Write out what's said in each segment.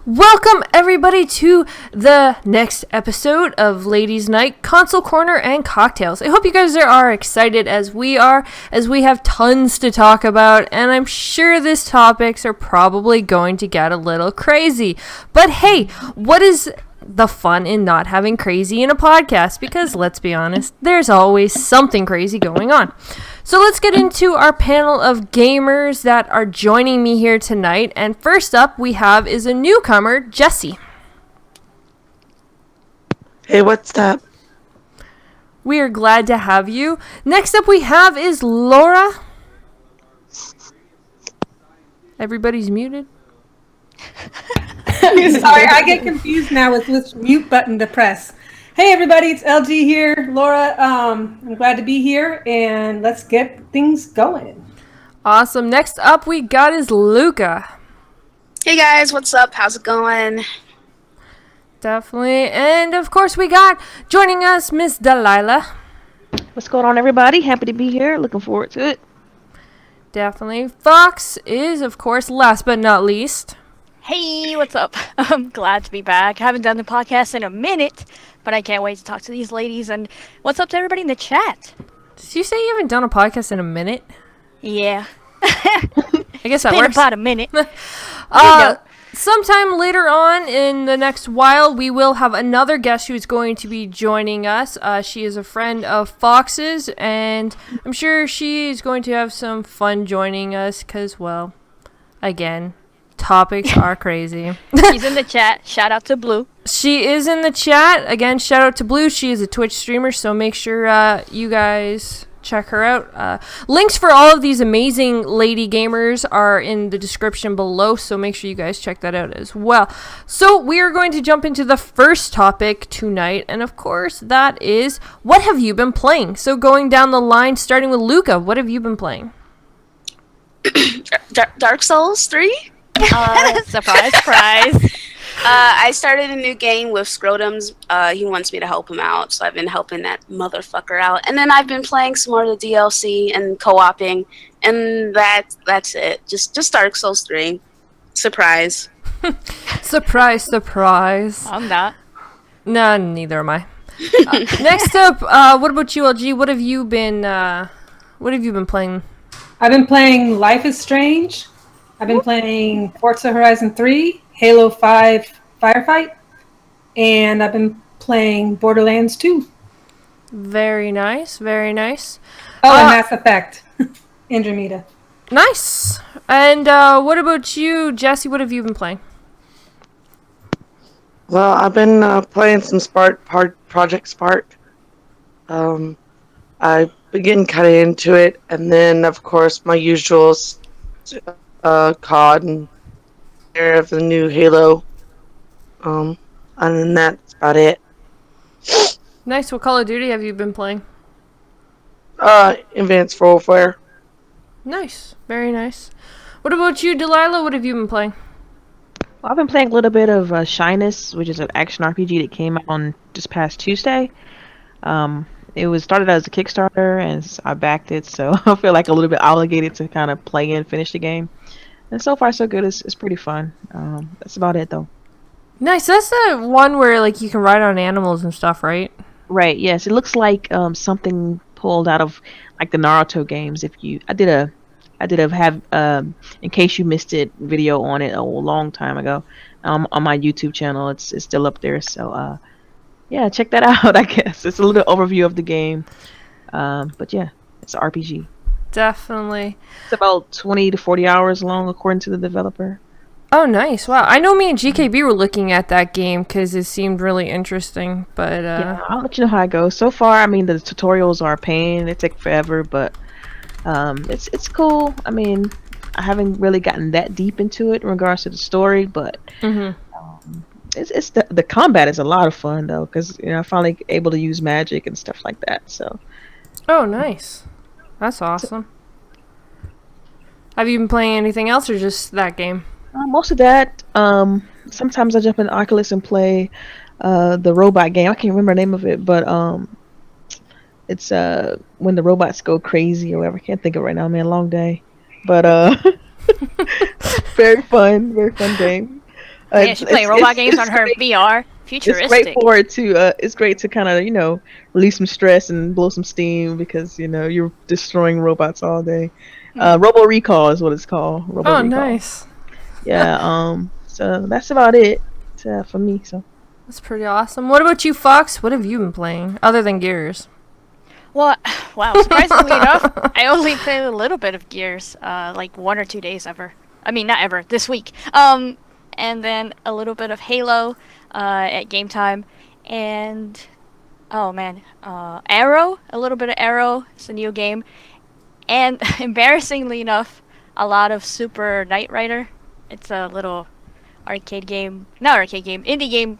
Welcome everybody to the next episode of Ladies Night Console Corner and Cocktails. I hope you guys are excited as we have tons to talk about, and I'm sure these topics are probably going to get a little crazy. But hey, what is the fun in not having crazy in a podcast? Because let's be honest, there's always something crazy going on. So let's get into our panel of gamers that are joining me here tonight. And first up we have is a newcomer, Jesse. Hey, what's up? We are glad to have you. Next up we have is Laura. Everybody's muted. Sorry, I get confused now with which mute button to press. Hey everybody, it's LG here. Laura, I'm glad to be here, and let's get things going. Awesome. Next up we got is Luca. Hey guys, what's up? How's it going? Definitely. And of course we got joining us Miss Delilah. What's going on, everybody? Happy to be here. Looking forward to it. Definitely. Fox is, of course, last but not least. Hey, what's up? I'm glad to be back. Haven't done the podcast in a minute, but I can't wait to talk to these ladies. And what's up to everybody in the chat? Did you say you haven't done a podcast in a minute? Yeah. I guess that been works. about a minute. Sometime later on in the next while, we will have another guest who is going to be joining us. She is a friend of Fox's, and I'm sure she is going to have some fun joining us because, well, again, topics are crazy. She's in the chat. Shout out to Blue. She is in the chat. Again, shout out to Blue. She is a Twitch streamer, so make sure you guys check her out. Links for all of these amazing lady gamers are in the description below, so make sure you guys check that out as well. So we are going to jump into the first topic tonight, and of course that is, what have you been playing? So going down the line, starting with Luca, what have you been playing? Dark Souls 3? Surprise, surprise. I started a new game with Scrotum's. He wants me to help him out, so I've been helping that motherfucker out. And then I've been playing some more of the DLC and co-oping, and that's it. Just Dark Souls 3. Surprise. Surprise, surprise. I'm not. No, neither am I. Next up, what about you, LG? What have you been playing? I've been playing Life is Strange. I've been playing Forza Horizon 3, Halo 5 Firefight, and I've been playing Borderlands 2. Very nice, very nice. Oh, and Mass Effect. Andromeda. Nice. And what about you, Jesse? What have you been playing? Well, I've been playing some Project Spark. I begin cutting into it, and then, of course, my usuals, COD and of the new Halo. Other than that, that's about it. Nice. What Call of Duty have you been playing? Advanced Warfare. Nice. Very nice. What about you, Delilah? What have you been playing? Well, I've been playing a little bit of Shyness, which is an action RPG that came out on just past Tuesday. It was started as a Kickstarter, and I backed it, so I feel like a little bit obligated to kind of play and finish the game. And so far, so good. It's pretty fun. That's about it, though. Nice. That's the one where like you can ride on animals and stuff, right? Right. Yes. It looks like something pulled out of like the Naruto games. I did a have in case you missed it video on it a long time ago on my YouTube channel. It's still up there. So yeah, check that out. I guess it's a little overview of the game. But yeah, it's an RPG. Definitely. It's about 20 to 40 hours long, according to the developer. Oh, nice. Wow. I know me and GKB were looking at that game because it seemed really interesting. But yeah, I'll let you know how it goes. So far, I mean, the tutorials are a pain. They take forever, but it's cool. I mean, I haven't really gotten that deep into it in regards to the story, but it's the combat is a lot of fun though, because I'm finally able to use magic and stuff like that. So. Oh, nice. That's awesome. Have you been playing anything else or just that game? Most of that. Sometimes I jump in Oculus and play the robot game. I can't remember the name of it, but it's when the robots go crazy or whatever. I can't think of it right now, man. Long day. But very fun game. Yeah, she's playing robot games on her VR. Futuristic. It's great to kind of release some stress and blow some steam because you're destroying robots all day. Robo Recall is what it's called. Robo Oh, Recall. nice. Yeah. So that's about it for me. So That's pretty awesome. What about you, Fox? What have you been playing other than Gears? Well, wow, surprisingly enough, I only played a little bit of Gears, like 1 or 2 days ever. I mean, not ever, this week. And then a little bit of Halo at game time. And, oh man, Arrow, a little bit of Arrow. It's a new game. And embarrassingly enough, a lot of Super Knight Rider. It's a little indie game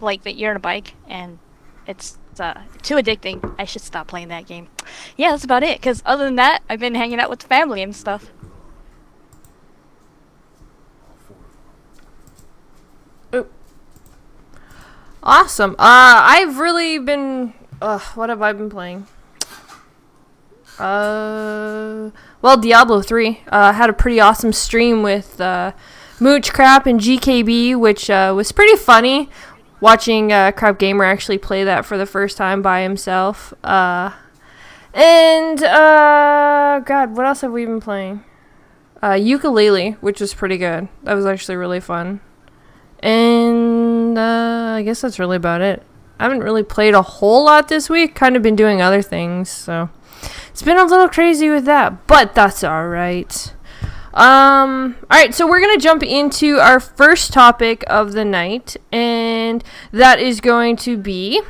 like that you're on a bike, and it's too addicting. I should stop playing that game. Yeah, that's about it. Because other than that, I've been hanging out with the family and stuff. Awesome. I've really been. What have I been playing? Well, Diablo 3. Had a pretty awesome stream with Mooch Crap and GKB, which was pretty funny. Watching Crap Gamer actually play that for the first time by himself. God, what else have we been playing? Ukulele, which was pretty good. That was actually really fun. And I guess that's really about it. I haven't really played a whole lot this week. Kind of been doing other things, so it's been a little crazy with that, but that's all right. All right, so we're gonna jump into our first topic of the night, and that is going to be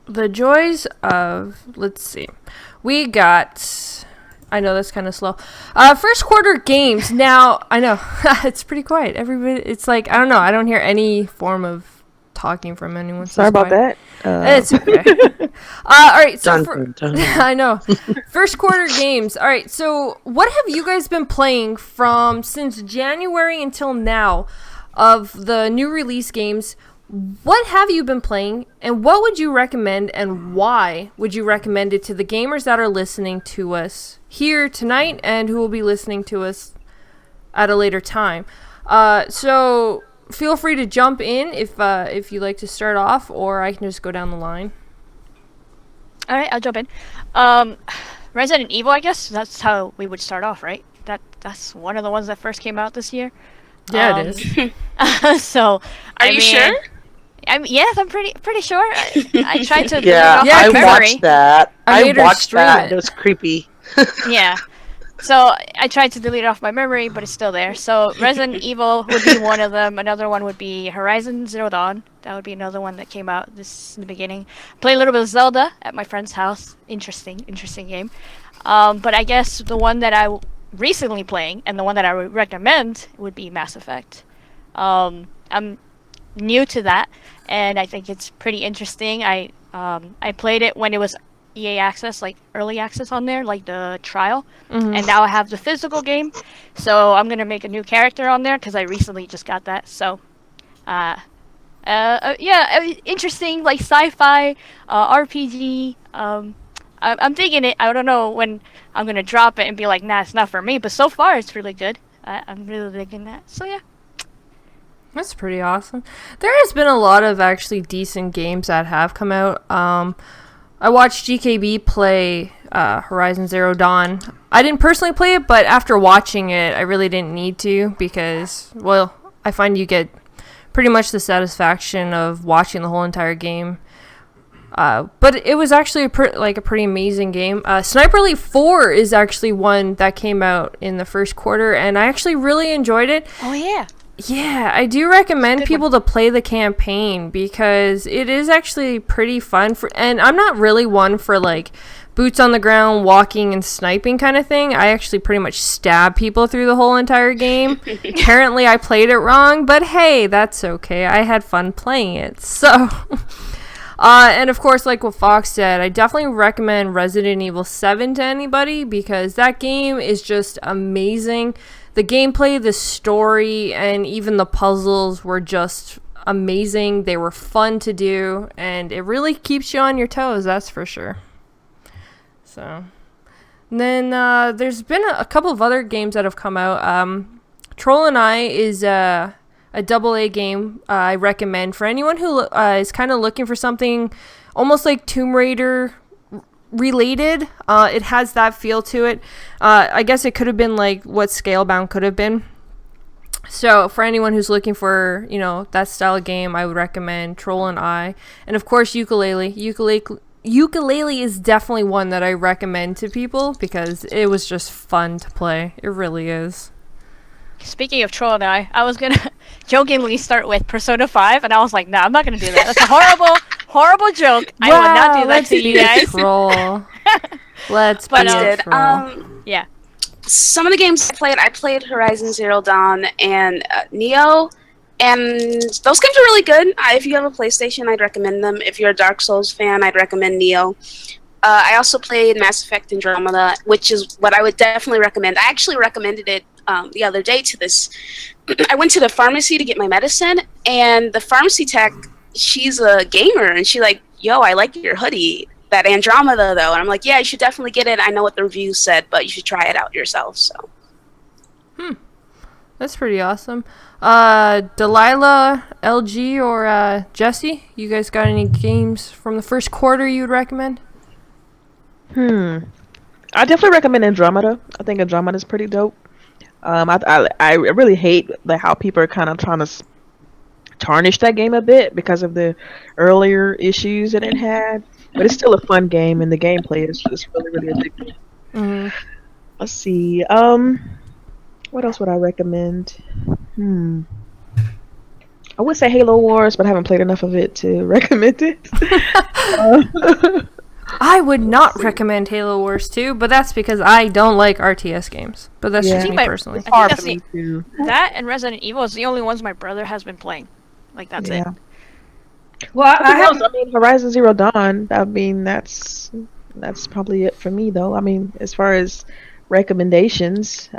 the joys of. Let's see, we got. I know that's kind of slow. First quarter games. Now I know it's pretty quiet. Everybody, it's like I don't know. I don't hear any form of talking from anyone. Sorry about that. It's okay. All right, so I know. First quarter games. All right, so what have you guys been playing from since January until now of the new release games? What have you been playing, and what would you recommend, and why would you recommend it to the gamers that are listening to us here tonight and who will be listening to us at a later time? So feel free to jump in if you'd like to start off, or I can just go down the line. All right, I'll jump in. Resident Evil, I guess that's how we would start off, right? That's one of the ones that first came out this year. Yeah, it is. So, Are you sure? Yes, I'm pretty sure. I tried to Yeah, delete off my memory. watched that. I I made her watched stream that. it. It was creepy. Yeah. So I tried to delete it off my memory, but it's still there. So Resident Evil would be one of them. Another one would be Horizon Zero Dawn. That would be another one that came out in the beginning. Play a little bit of Zelda at my friend's house. Interesting game. But I guess the one that I recently playing and the one that I would recommend would be Mass Effect. I'm new to that, and I think it's pretty interesting. I played it when it was EA Access, like early access on there, like the trial, and now I have the physical game. So I'm gonna make a new character on there because I recently just got that. So, interesting, like sci-fi, RPG. I'm digging it. I don't know when I'm gonna drop it and be like, nah, it's not for me. But so far, it's really good. I'm really digging that. So yeah. That's pretty awesome. There has been a lot of actually decent games that have come out. I watched GKB play Horizon Zero Dawn. I didn't personally play it, but after watching it, I really didn't need to because, well, I find you get pretty much the satisfaction of watching the whole entire game. But it was actually a pretty amazing game. Sniper Elite 4 is actually one that came out in the first quarter, and I actually really enjoyed it. Oh yeah. Yeah, I do recommend people to play the campaign because it is actually pretty fun. And I'm not really one for like boots on the ground, walking and sniping kind of thing. I actually pretty much stab people through the whole entire game. Apparently I played it wrong, but hey, that's okay. I had fun playing it. So, and of course, like what Fox said, I definitely recommend Resident Evil 7 to anybody because that game is just amazing. The gameplay, the story, and even the puzzles were just amazing. They were fun to do, and it really keeps you on your toes, that's for sure. So, and then there's been a couple of other games that have come out. Troll and I is a a AA game I recommend for anyone who is kind of looking for something almost like Tomb Raider related. It has that feel to it. I guess it could have been like what Scalebound could have been. So for anyone who's looking for, that style of game, I would recommend Troll and I. And of course, Ukulele is definitely one that I recommend to people because it was just fun to play. It really is. Speaking of Troll and I was gonna jokingly start with Persona 5, and I was like, nah, I'm not gonna do that. That's a horrible, horrible joke. I will not do that to you guys. Troll. Let's be a troll. Yeah. Some of the games I played Horizon Zero Dawn and Neo, and those games are really good. If you have a PlayStation, I'd recommend them. If you're a Dark Souls fan, I'd recommend Neo. I also played Mass Effect Andromeda, which is what I would definitely recommend. I actually recommended it the other day to this. I went to the pharmacy to get my medicine, and the pharmacy tech, she's a gamer, and she's like, yo, I like your hoodie. That Andromeda, though. And I'm like, yeah, you should definitely get it. I know what the reviews said, but you should try it out yourself, so. That's pretty awesome. Delilah, LG, or Jesse, you guys got any games from the first quarter you would recommend? I definitely recommend Andromeda. I think Andromeda is pretty dope. I really hate how people are kind of trying to tarnish that game a bit because of the earlier issues that it had. But it's still a fun game, and the gameplay is just really, really addictive. Mm-hmm. Let's see. What else would I recommend? I would say Halo Wars, but I haven't played enough of it to recommend it. I would not recommend Halo Wars 2, but that's because I don't like RTS games. But that's just me personally. It's hard for me too. That and Resident Evil is the only ones my brother has been playing. Like, that's it. Well, I mean, Horizon Zero Dawn. I mean, that's probably it for me, though. I mean, as far as recommendations,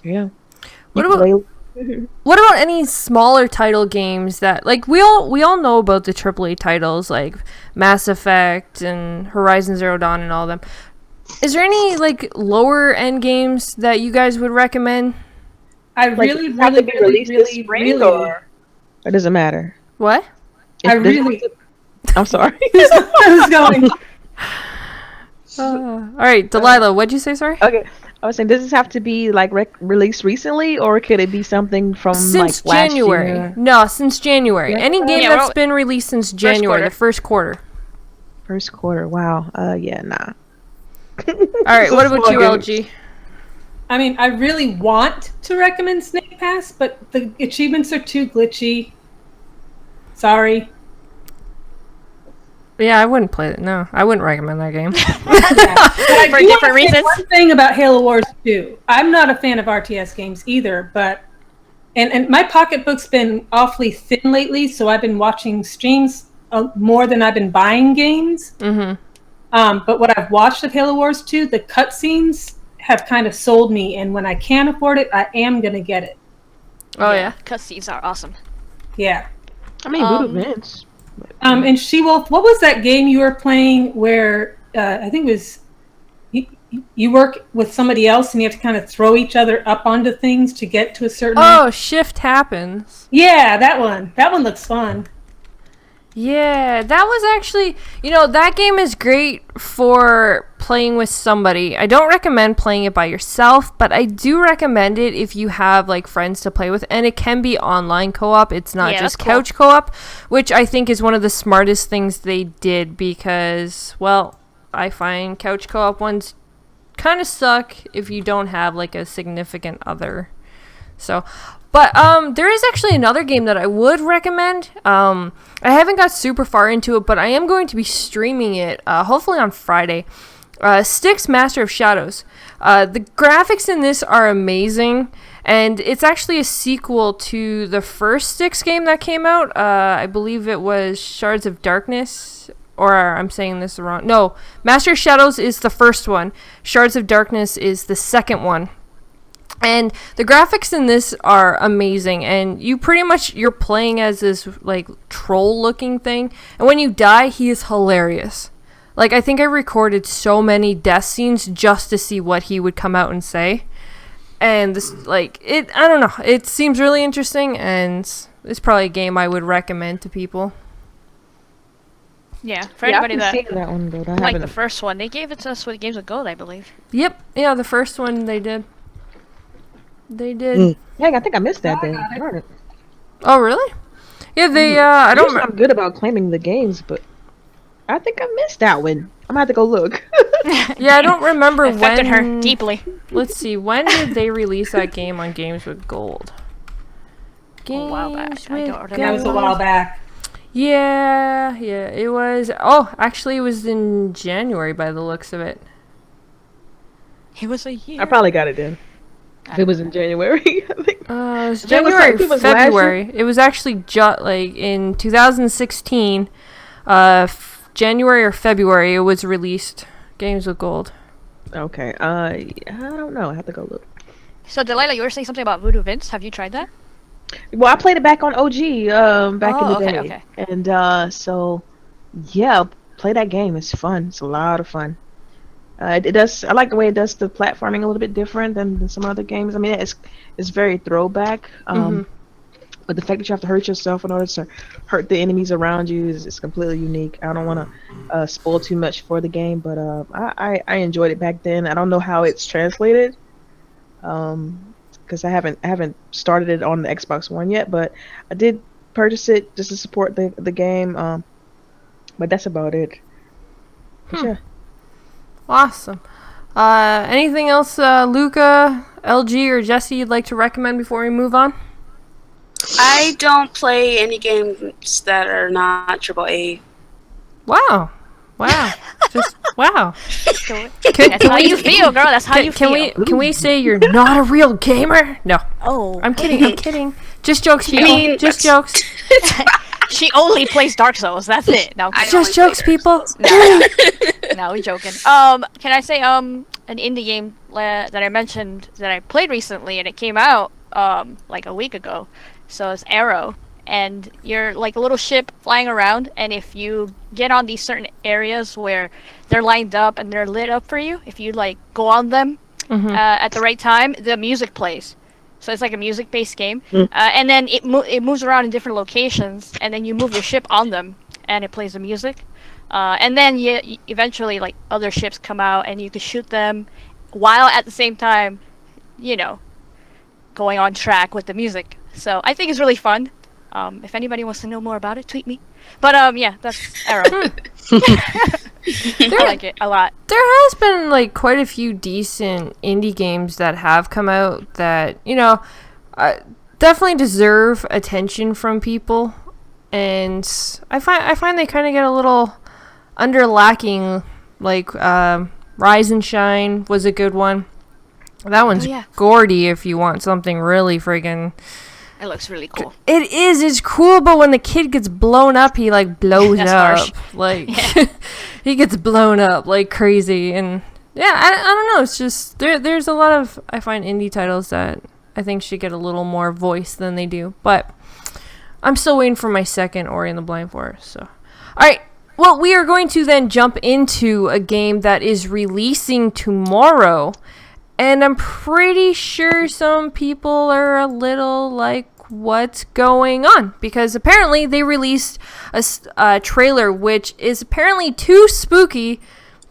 yeah. What about any smaller title games that, like, we all know about the AAA titles like Mass Effect and Horizon Zero Dawn and all of them. Is there any like lower end games that you guys would recommend? I really, It doesn't matter. What? I'm sorry. I was going. All right, Delilah, what'd you say? Sorry. Okay, I was saying, does this have to be like released recently, or could it be something from Since like January? last year? No, since January. Any game that's been released since January, the first quarter. First quarter. Wow. Yeah. Nah. All right. What about you, LG? I mean, I really want to recommend Snake Pass, but the achievements are too glitchy. Sorry. Yeah, I wouldn't play it. No, I wouldn't recommend that game. For different reasons. One thing about Halo Wars 2, I'm not a fan of RTS games either, but and my pocketbook's been awfully thin lately, so I've been watching streams more than I've been buying games. Mm-hmm. But what I've watched of Halo Wars 2, the cutscenes have kind of sold me, and when I can afford it, I am gonna get it. Oh yeah. Cutscenes are awesome. Yeah. I mean, good events. And SheWulf, what was that game you were playing where I think it was you work with somebody else and you have to kind of throw each other up onto things to get to a certain... Oh, Shift Happens. Yeah, that one. That one looks fun. Yeah, that was actually... that game is great for playing with somebody. I don't recommend playing it by yourself, but I do recommend it if you have, like, friends to play with. And it can be online co-op. It's not just couch co-op, which I think is one of the smartest things they did because, well, I find couch co-op ones kind of suck if you don't have, like, a significant other. So... But there is actually another game that I would recommend. I haven't got super far into it, but I am going to be streaming it, hopefully on Friday. Styx Master of Shadows. The graphics in this are amazing, and it's actually a sequel to the first Styx game that came out. I believe it was Shards of Darkness, or I'm saying this wrong. No, Master of Shadows is the first one. Shards of Darkness is the second one. And the graphics in this are amazing, and you're playing as this, like, troll-looking thing, and when you die, he is hilarious. Like, I think I recorded so many death scenes just to see what he would come out and say, And this, like, I don't know. It seems really interesting, and it's probably a game I would recommend to people. Yeah, for anybody I've been that seeing that one, but I like haven't. the first one, they gave it to us with Games with Gold, I believe. Yep. Yeah, the first one they did. They did. Dang, I think I missed that then. Darn it. Oh, really? Yeah, they, I don't... Usually I'm good about claiming the games, but I think I missed that one. I'm gonna have to go look. Yeah, I don't remember Affected when... her deeply. Let's see, when did they release that game on Games with Gold? A while back. Games I with don't remember. That was a while back. Yeah, it was... Oh, actually, it was in January by the looks of it. It was a year. I probably got it then. If it was in January, I think. It was That was January, like- it was last February. It was actually like in 2016, January or February, it was released. Games with Gold. Okay. I don't know. I have to go look. So, Delilah, you were saying something about Voodoo Vince. Have you tried that? Well, I played it back on OG back in the okay, day. okay. And so, yeah, play that game. It's fun. It's a lot of fun. It does. I like the way it does the platforming a little bit different than some other games. I mean, it's very throwback. But the fact that you have to hurt yourself in order to hurt the enemies around you is completely unique. I don't want to spoil too much for the game, but I enjoyed it back then. I don't know how it's translated, because I haven't started it on the Xbox One yet. But I did purchase it just to support the game. But that's about it. But yeah. Awesome. Anything else, Luca, LG, or Jesse, you'd like to recommend before we move on? I don't play any games that are not AAA. Wow. Just wow. That's how you feel, girl. That's how you feel. Can we say you're not a real gamer? No. Oh. I'm kidding. Just jokes, people. mean, Just jokes. She only plays Dark Souls. That's it. No, I Just jokes, people. no, we're joking. Can I say an indie game that I mentioned that I played recently and it came out like a week ago. So it's Arrow, and you're like a little ship flying around, and if you get on these certain areas where they're lined up and they're lit up for you, if you like go on them at the right time, the music plays. So it's like a music-based game, and then it moves around in different locations, and then you move your ship on them, and it plays the music. And then you eventually, like, other ships come out, and you can shoot them, while at the same time, going on track with the music. So I think it's really fun. If anybody wants to know more about it, tweet me. But yeah, that's Arrow. I like it a lot. There has been like quite a few decent indie games that have come out that definitely deserve attention from people, and I find they kind of get a little underlacking. Like Rise and Shine was a good one. That one's gaudy if you want something really friggin'. It looks really cool. It is. It's cool, but when the kid gets blown up, he like blows That's up. harsh. Like he gets blown up like crazy, and yeah, I don't know. It's just there's a lot of, I find, indie titles that I think should get a little more voice than they do. But I'm still waiting for my second Ori and the Blind Forest. So, all right. Well, we are going to then jump into a game that is releasing tomorrow. And I'm pretty sure some people are a little like, what's going on? Because apparently they released a trailer which is apparently too spooky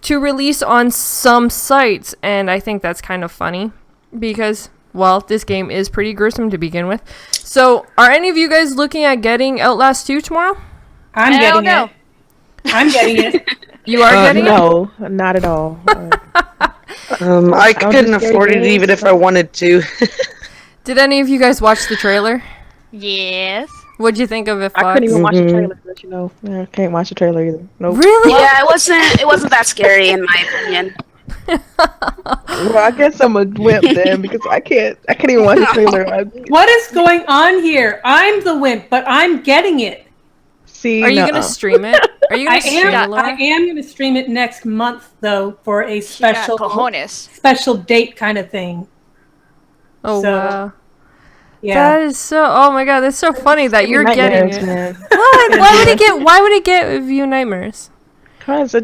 to release on some sites. And I think that's kind of funny because, well, this game is pretty gruesome to begin with. So are any of you guys looking at getting Outlast 2 tomorrow? I'm getting it. I'm getting it. You are getting it? No, not at all. I couldn't afford it even if I wanted to. Did any of you guys watch the trailer? Yes. What'd you think of it, Fox? I couldn't even watch the trailer, but I can't watch the trailer either. Nope. Really? Yeah, it wasn't that scary in my opinion. Well, I guess I'm a wimp then because I can't even watch the trailer. What is going on here? I'm the wimp, but I'm getting it. See, Are you gonna stream it? Are you gonna stream it, I Laura? am going to stream it next month, though, for a She got special cojones. date kind of thing. Oh, So, wow. Yeah. That is so, oh my god, that's so funny that you're getting it. Man. What? Why would it give you nightmares? Cause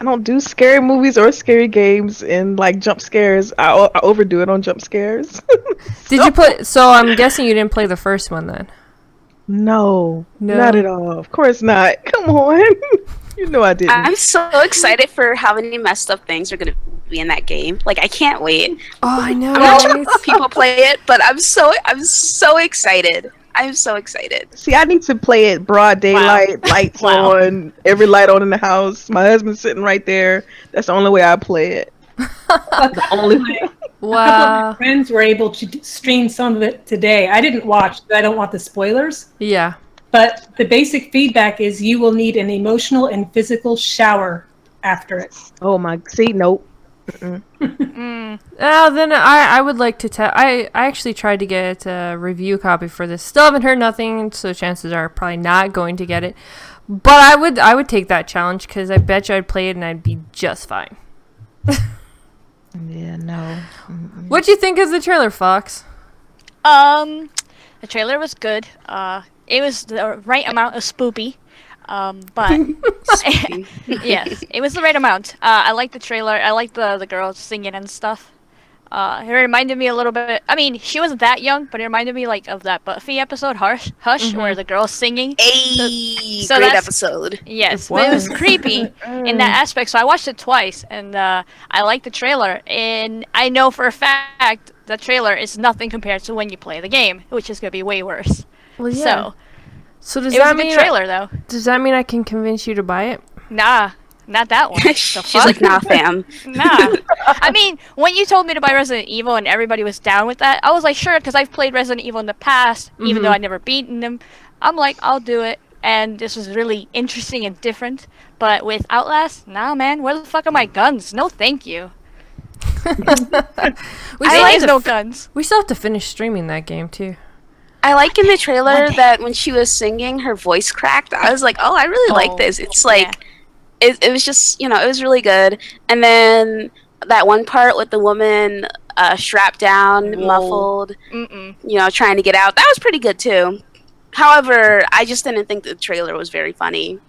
don't do scary movies or scary games and like jump scares. I overdo it on jump scares. Did you play? So I'm guessing you didn't play the first one then. No, No. not at all. Of course not. Come on. You know I didn't. I'm so excited for how many messed up things are gonna be in that game. Like I can't wait. Oh, I know. I'm watching people play it, but I'm so excited. I'm so excited. See, I need to play it broad daylight, lights on, every light on in the house. My husband's sitting right there. That's the only way I play it. The only way. A couple of my friends were able to stream some of it today. I didn't watch, but I don't want the spoilers. Yeah. But the basic feedback is you will need an emotional and physical shower after it. Oh my! See, nope. Then I would like to tell. I actually tried to get a review copy for this. Still haven't heard nothing, so chances are probably not going to get it. But I would take that challenge because I bet you I'd play it and I'd be just fine. Yeah, no. What'd you think of the trailer, Fox? The trailer was good. It was the right amount of spoopy. But yes, it was the right amount. I liked the trailer. I liked the girl singing and stuff. It reminded me a little bit. I mean, she wasn't that young, but it reminded me like of that Buffy episode, Hush, where the girl's singing. So great episode. Yes, but it was creepy in that aspect. So I watched it twice, and I liked the trailer. And I know for a fact the trailer is nothing compared to when you play the game, which is gonna be way worse. Well, yeah. So does it that was a mean good trailer though? Does that mean I can convince you to buy it? Nah, not that one. She's like, nah, fam. Nah. I mean, when you told me to buy Resident Evil and everybody was down with that, I was like, sure, because I've played Resident Evil in the past, even though I'd never beaten them. I'm like, I'll do it. And this was really interesting and different. But with Outlast, nah, man, where the fuck are my guns? No, thank you. I like no guns. We still have to finish streaming that game too. I like in the trailer that when she was singing, her voice cracked. I was like, oh, I really like this. It's like, it was just, it was really good. And then that one part with the woman strapped down, muffled, trying to get out, that was pretty good too. However, I just didn't think the trailer was very funny.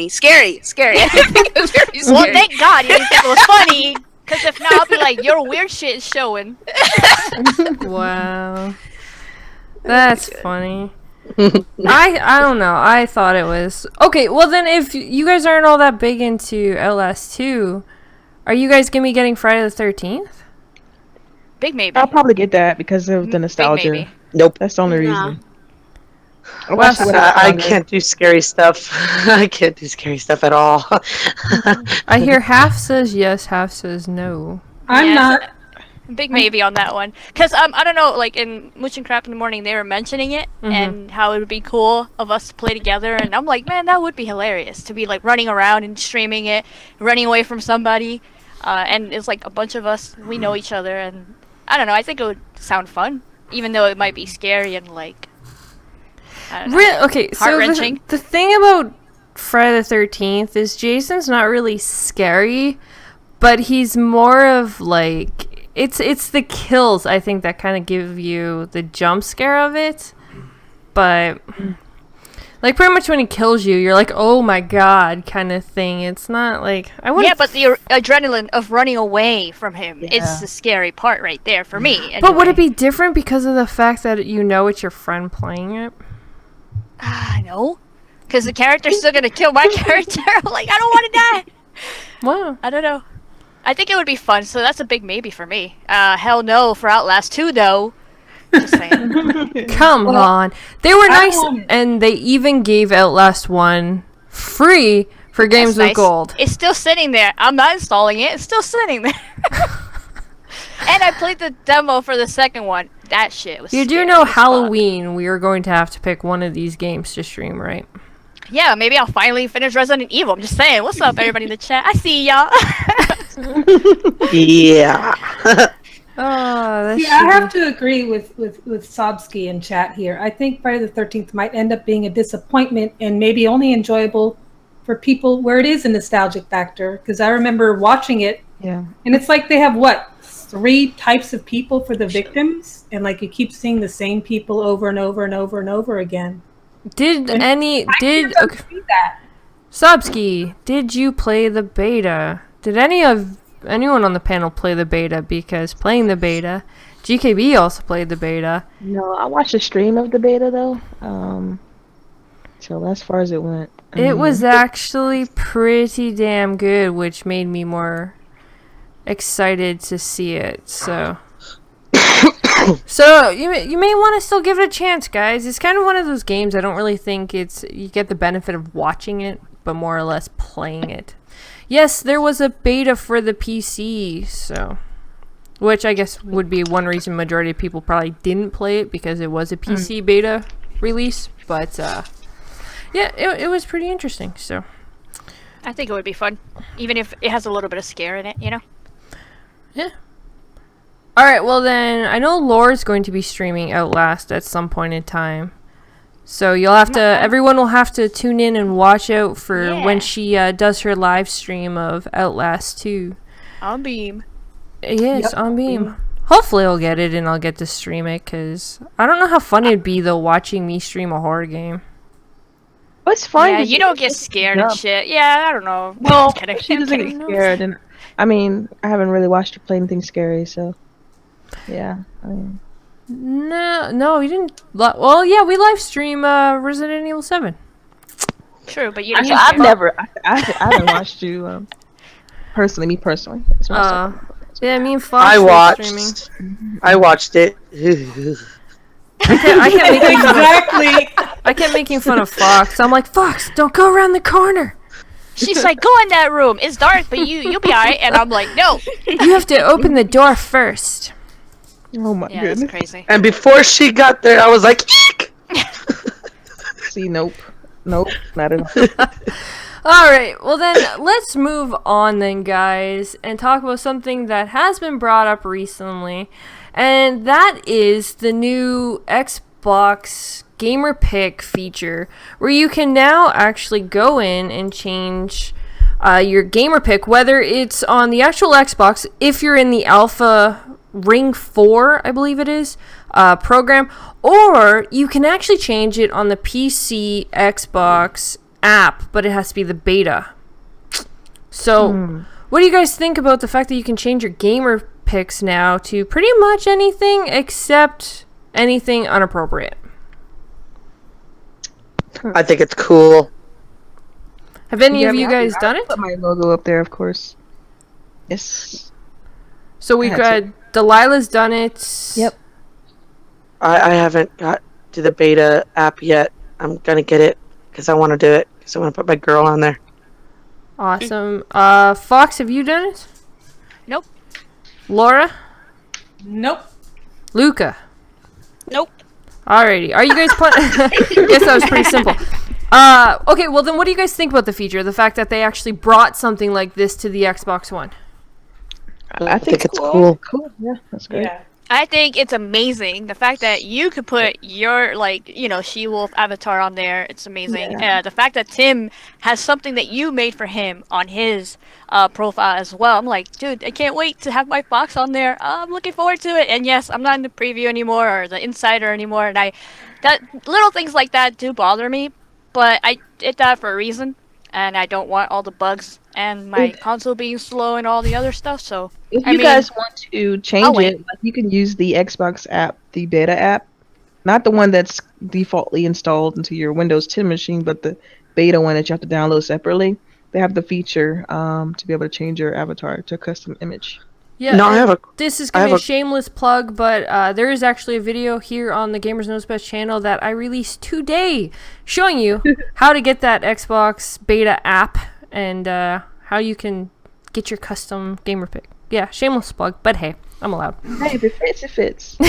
Scary. I didn't think it was very scary. Well, thank God you didn't think it was funny. Because if not, I'll be like, your weird shit is showing. Wow. That's funny. I don't know. I thought it was... Okay, well then if you guys aren't all that big into Outlast 2, are you guys going to be getting Friday the 13th? Big maybe. I'll probably get that because of the nostalgia. Big maybe. Nope. That's the only reason. I can't do scary stuff. I can't do scary stuff at all. I hear half says yes, half says no. I'm not. Big maybe on that one. Because, I don't know, like, in Mooch and Crap in the Morning, they were mentioning it, and how it would be cool of us to play together, and I'm like, man, that would be hilarious, to be, like, running around and streaming it, running away from somebody, and it's, like, a bunch of us, we know each other, and, I don't know, I think it would sound fun, even though it might be scary and, like, I don't know, okay, so heart-wrenching. the thing about Friday the 13th is Jason's not really scary, but he's more of, like... It's the kills, I think, that kind of give you the jump scare of it. But, like, pretty much when he kills you, you're like, oh my god, kind of thing. It's not like... Yeah, but the adrenaline of running away from him is the scary part right there for me. Anyway. But would it be different because of the fact that you know it's your friend playing it? No. Because the character's still going to kill my character. I'm like, I don't want to die. Wow. I don't know. I think it would be fun, so that's a big maybe for me. Hell no for Outlast 2, though. Just saying. Come on. They were nice, and they even gave Outlast 1 free for games with gold. It's still sitting there. I'm not installing it. It's still sitting there. And I played the demo for the second one. That shit was You do know Halloween, we are going to have to pick one of these games to stream, right? Yeah, maybe I'll finally finish Resident Evil. I'm just saying. What's up, everybody in the chat? I see y'all. Yeah. I have to agree with Sobsky in chat here. I think Friday the 13th might end up being a disappointment and maybe only enjoyable for people where it is a nostalgic factor. Because I remember watching it, and it's like they have, 3 types of people for the victims? And like you keep seeing the same people over and over and over and over again. Okay. Subski, did you play the beta? Did anyone on the panel play the beta? Because playing the beta, GKB also played the beta. No, I watched a stream of the beta though. So that's as far as it went. It was actually pretty damn good, which made me more excited to see it. So you may want to still give it a chance, guys. It's kind of one of those games I don't really think you get the benefit of watching it, but more or less playing it. Yes, there was a beta for the PC, so which I guess would be one reason majority of people probably didn't play it, because it was a PC beta release. But yeah, it was pretty interesting. So I think it would be fun, even if it has a little bit of scare in it, you know? Yeah. Alright, well then, I know Laura's going to be streaming Outlast at some point in time. So everyone will have to tune in and watch out for when she does her live stream of Outlast 2. On Beam. Yes, on Beam. Hopefully I'll get it and I'll get to stream it, because I don't know how fun it'd be, though, watching me stream a horror game. It's fun. Yeah, you don't get scared and shit. Yeah, I don't know. Well, she doesn't get scared, and I mean, I haven't really watched her play anything scary, so yeah. I mean. No, we didn't. Well, yeah, we live stream Resident Evil 7. True, but you. Actually, I haven't watched you personally. That's what I'm saying. Yeah, me and Fox were streaming. I watched it. I kept making fun of Fox. I'm like, Fox, don't go around the corner. She's like, go in that room. It's dark, but you'll be alright. And I'm like, no. You have to open the door first. Oh my goodness. That's crazy. And before she got there, I was like, eek! See, nope, not at all. Alright, well then, let's move on then, guys, and talk about something that has been brought up recently, and that is the new Xbox Gamer Pick feature, where you can now actually go in and change your gamer pick, whether it's on the actual Xbox, if you're in the Alpha Ring 4, I believe it is, program, or you can actually change it on the PC Xbox app, but it has to be the beta. So, what do you guys think about the fact that you can change your gamer picks now to pretty much anything except anything inappropriate? I think it's cool. Have any of you guys done it? Put my logo up there, of course. Yes. So we've got Delilah's done it. Yep. I haven't got to the beta app yet. I'm gonna get it because I want to do it. Because I want to put my girl on there. Awesome. Fox, have you done it? Nope. Laura? Nope. Luca? Nope. Alrighty. Are you guys playing? Guess that was pretty simple. Okay, well then what do you guys think about the feature? The fact that they actually brought something like this to the Xbox One? I think it's cool. Cool. Yeah, that's great. Yeah. I think it's amazing. The fact that you could put your, SheWulf avatar on there, it's amazing. Yeah. The fact that Tim has something that you made for him on his profile as well. I'm like, dude, I can't wait to have my Fox on there. I'm looking forward to it. And yes, I'm not in the preview anymore or the insider anymore. And little things like that do bother me. But I did that for a reason. And I don't want all the bugs and my console being slow and all the other stuff. So if you guys want to change it, like, you can use the Xbox app, the beta app, not the one that's defaultly installed into your Windows 10 machine, but the beta one that you have to download separately. They have the feature to be able to change your avatar to a custom image. Yeah, no, this is going to be a shameless plug, but there is actually a video here on the Gamers Knows Best channel that I released today showing you how to get that Xbox beta app and how you can get your custom gamer pick. Yeah, shameless plug, but hey, I'm allowed. Hey, if it fits, it fits. And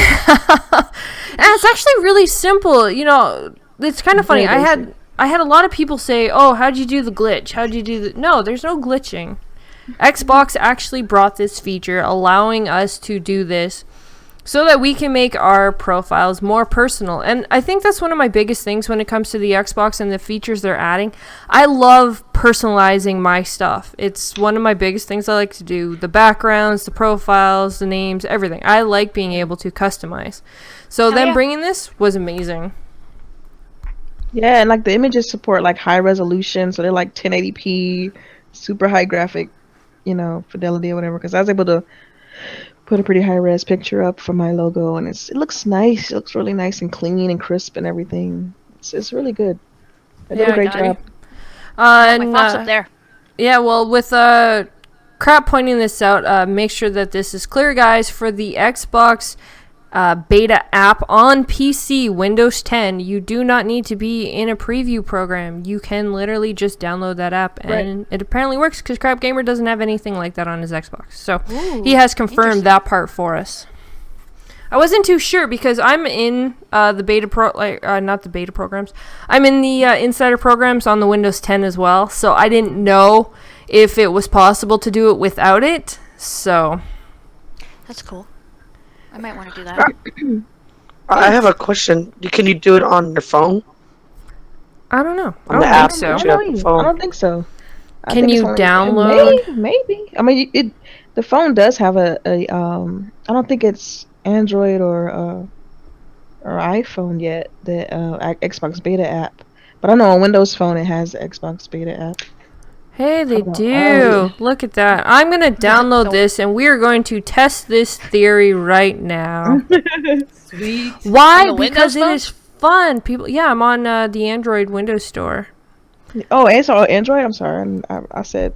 it's actually really simple. You know, it's kind of funny. I had a lot of people say, "Oh, how'd you do the glitch? How'd you do the..." No, there's no glitching. Xbox actually brought this feature, allowing us to do this so that we can make our profiles more personal. And I think that's one of my biggest things when it comes to the Xbox and the features they're adding. I love personalizing my stuff. It's one of my biggest things I like to do. The backgrounds, the profiles, the names, everything. I like being able to customize. So bringing this was amazing. Yeah, and like the images support like high resolution, so they're like 1080p, super high graphic, fidelity or whatever. Because I was able to put a pretty high res picture up for my logo, and it looks nice. It looks really nice and clean and crisp and everything. It's really good. They did a great job. My Fox up there. Yeah, well, with Crap pointing this out, make sure that this is clear, guys. For the Xbox beta app on PC, Windows 10, you do not need to be in a preview program. You can literally just download that app, and it apparently works because Crap Gamer doesn't have anything like that on his Xbox. So he has confirmed that part for us. I wasn't too sure because I'm in the beta not the beta programs. I'm in the insider programs on the Windows 10 as well, so I didn't know if it was possible to do it without it. So that's cool. I might want to do that. I have a question. Can you do it on your phone? I don't know. On the app that you have on the phone? I don't think so. Can you download? Maybe. I mean, the phone does have a I don't think it's Android or iPhone yet, the Xbox beta app. But I know on Windows Phone it has the Xbox beta app. Hey, they do. Look at that. I'm going to download this, and we are going to test this theory right now. Sweet. Why? Because it is fun. People. Yeah, I'm on the Android Windows Store. Oh, it's all Android? I'm sorry. I said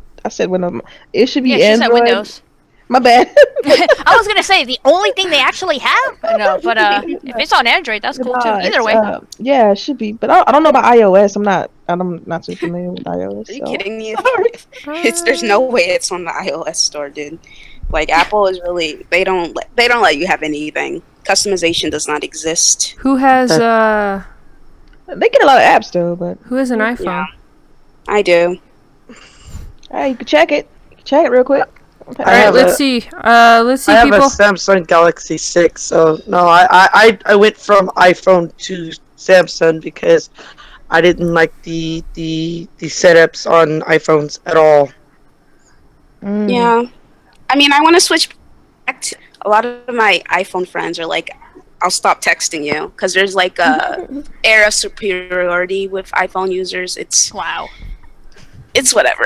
Windows. It should be Android. She said Windows. My bad. I was gonna say the only thing they actually have. No, but if it's on Android, that's cool too. Either way. Yeah, it should be. But I don't know about iOS. I'm not too familiar with iOS. Are you kidding me? There's no way it's on the iOS store, dude. Like Apple is really they don't let you have anything. Customization does not exist. Who has They get a lot of apps though, but who has an iPhone? Yeah, I do. Hey, you can check it. Check it real quick. Okay. All right, let's see. Let's see, people. I have a Samsung Galaxy 6, so no, I went from iPhone to Samsung because I didn't like the setups on iPhones at all. Yeah, I mean, I want to switch back to a lot of my iPhone friends are like, I'll stop texting you because there's like a air of superiority with iPhone users. It's whatever.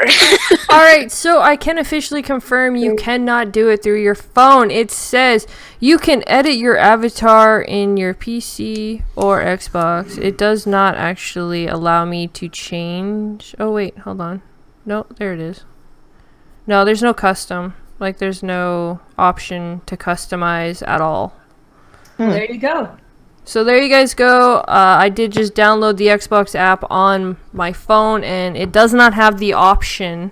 All right, so I can officially confirm you cannot do it through your phone. It says you can edit your avatar in your PC or Xbox. It does not actually allow me to change. Oh, wait, hold on. No, there it is. No, there's no custom. Like, there's no option to customize at all. There you go. So there you guys go. I did just download the Xbox app on my phone, and it does not have the option.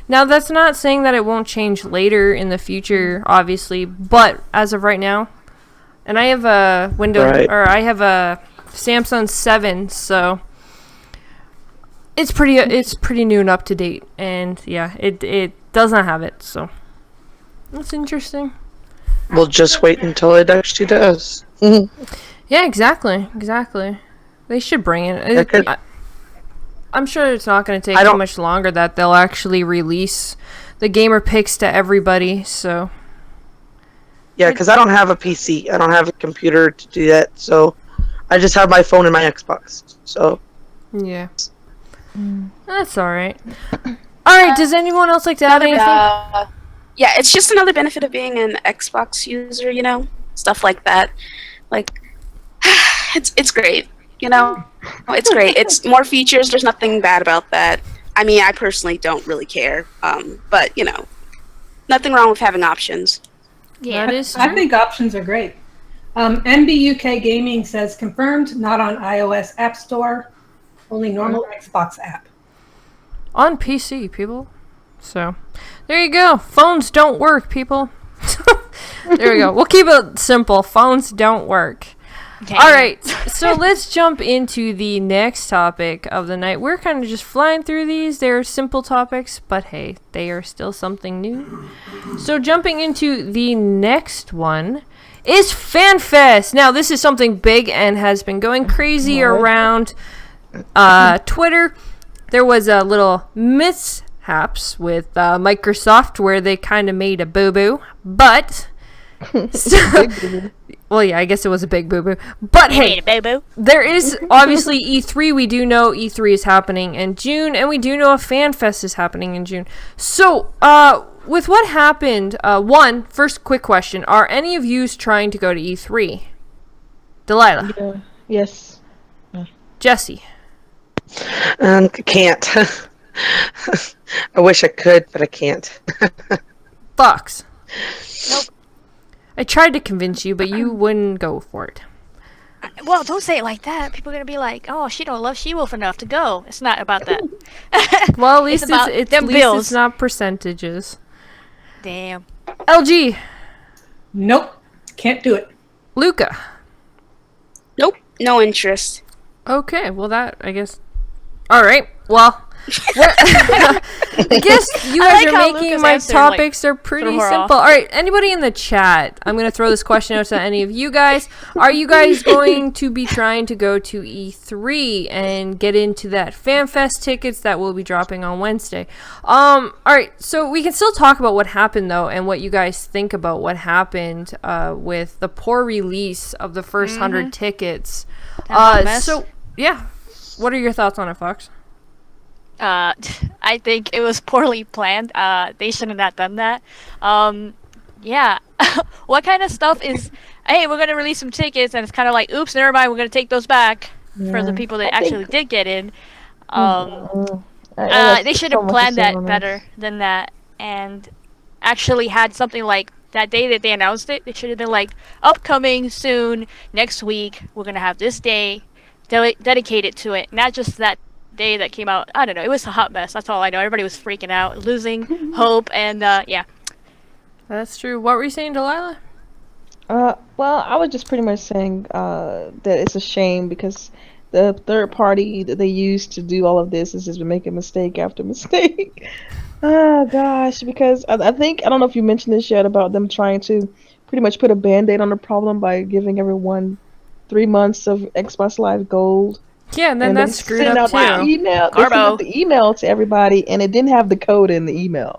Now, that's not saying that it won't change later in the future, obviously, but as of right now, and I have a I have a Samsung 7, so it's pretty new and up to date, and yeah, it does not have it, so that's interesting. We'll just wait until it actually does. Yeah, exactly. They should bring it. I'm sure it's not going to take too much longer that they'll actually release the gamer picks to everybody. So. Yeah, because I don't have a PC. I don't have a computer to do that. So I just have my phone and my Xbox. So. Yeah. That's all right. All right. Does anyone else like to add anything? Yeah, it's just another benefit of being an Xbox user. Stuff like that. Like. It's great, It's great. It's more features. There's nothing bad about that. I mean, I personally don't really care. But nothing wrong with having options. Yeah, I think options are great. NBUK Gaming says confirmed, not on iOS App Store, only normal Xbox app. On PC, people. So, there you go. Phones don't work, people. There we go. We'll keep it simple. Phones don't work. Okay. All right, so let's jump into the next topic of the night. We're kind of just flying through these. They're simple topics, but hey, they are still something new. So jumping into the next one is FanFest. Now, this is something big and has been going crazy around Twitter. There was a little mishaps with Microsoft where they kind of made a boo-boo, but... Well, yeah, I guess it was a big boo-boo. But hey, boo-boo. there is obviously E3. We do know E3 is happening in June, and we do know a fan fest is happening in June. So, with what happened, first quick question. Are any of you trying to go to E3? Delilah? Yeah. Yes. Jesse? Can't. I wish I could, but I can't. Fox? Nope. I tried to convince you, but you wouldn't go for it. Well, don't say it like that. People are gonna be like, "Oh, she don't love SheWulf enough to go." It's not about that. Well, at least about them bills. it's not percentages. Damn. LG? Nope. Can't do it. Luca? Nope, no interest. Okay, well that, I guess... Alright, well... I guess you guys are making Luca's my answer, topics are pretty simple. Alright, anybody in the chat, I'm going to throw this question out to any of you guys. Are you guys going to be trying to go to E3 and get into that FanFest tickets that will be dropping on Wednesday? Alright, so we can still talk about what happened though, and what you guys think about what happened with the poor release of the first 100 tickets. So, yeah. What are your thoughts on it, Fox? I think it was poorly planned. They should have not done that. Yeah. What kind of stuff is, hey, we're going to release some tickets, and it's kind of like, oops, never mind, we're going to take those back for the people that actually did get in. They should have planned that better than that, and actually had something like that day that they announced it. It should have been like, upcoming soon, next week, we're going to have this day dedicated to it, not just that day that came out. I don't know, it was a hot mess. That's all I know. Everybody was freaking out, losing hope, and yeah. That's true. What were you saying, Delilah? Well, I was just pretty much saying that it's a shame because the third party that they used to do all of this is just making mistake after mistake. Oh gosh, because I think, I don't know if you mentioned this yet, about them trying to pretty much put a band-aid on the problem by giving everyone 3 months of Xbox Live Gold. Yeah, and then that screwed up too. They sent out the email to everybody, and it didn't have the code in the email.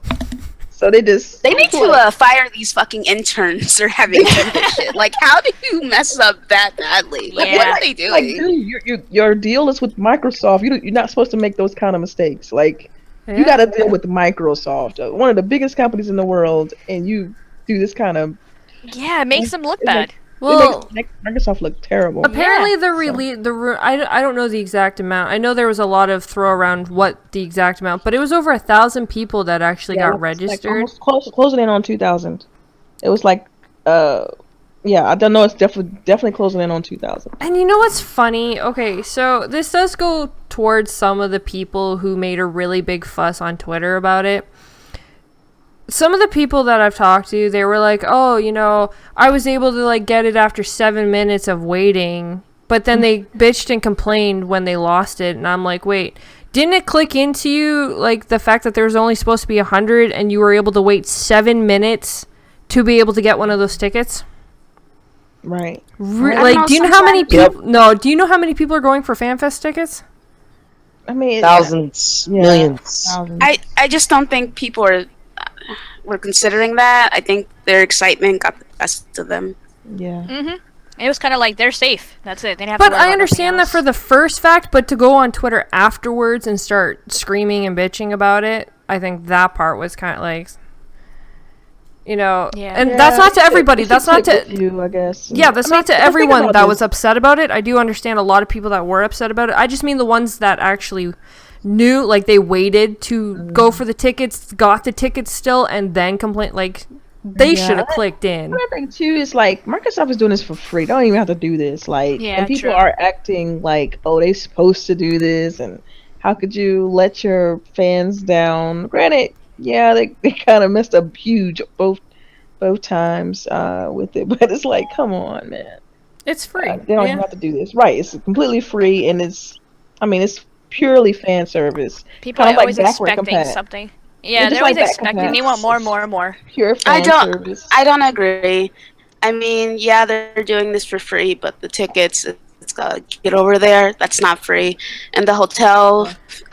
So they need to fire these fucking interns or having this shit. Like, how do you mess up that badly? Like, what are they doing? Like, dude, your deal is with Microsoft. You're not supposed to make those kind of mistakes. Like, you got to deal with Microsoft, one of the biggest companies in the world, and you do this kind of. Yeah, it makes them look bad. Well, it makes Microsoft look terrible. Apparently, I don't know the exact amount. I know there was a lot of throw around what the exact amount, but it was over 1,000 people that actually got registered. Like closing in on 2,000. It was like, yeah, I don't know. It's definitely closing in on 2,000. And you know what's funny? Okay, so this does go towards some of the people who made a really big fuss on Twitter about it. Some of the people that I've talked to, they were like, oh, you know, I was able to, like, get it after 7 minutes of waiting. But then they bitched and complained when they lost it. And I'm like, wait, didn't it click into you, like, the fact that there was only supposed to be 100 and you were able to wait 7 minutes to be able to get one of those tickets? Right. Like, do you know how many people... No, do you know how many people are going for FanFest tickets? I mean... Thousands. Millions. I just don't think people were considering that. I think their excitement got the best of them. Yeah. It was kind of like, they're safe. That's it. They didn't have to But I understand that for the first fact, but to go on Twitter afterwards and start screaming and bitching about it, I think that part was kind of like, you know, and that's not to everybody. That's not to you, I guess. Yeah, that's not to everyone that was upset about it. I do understand a lot of people that were upset about it. I just mean the ones that actually knew, like, they waited to go for the tickets, got the tickets still, and then complained. Like, they should have clicked in. Another thing too is, like, Microsoft is doing this for free. They don't even have to do this. Like, and people are acting like, oh, they're supposed to do this, and how could you let your fans down? Granted, yeah, they kind of messed up huge both times with it, but it's like, come on, man. It's free. They don't even have to do this. Right, it's completely free, and it's purely fan service. People are always expecting something. Yeah, they're always expecting. They want more and more and more. Pure fan service. I don't agree. I mean, yeah, they're doing this for free, but the tickets, get over there. That's not free, and the hotel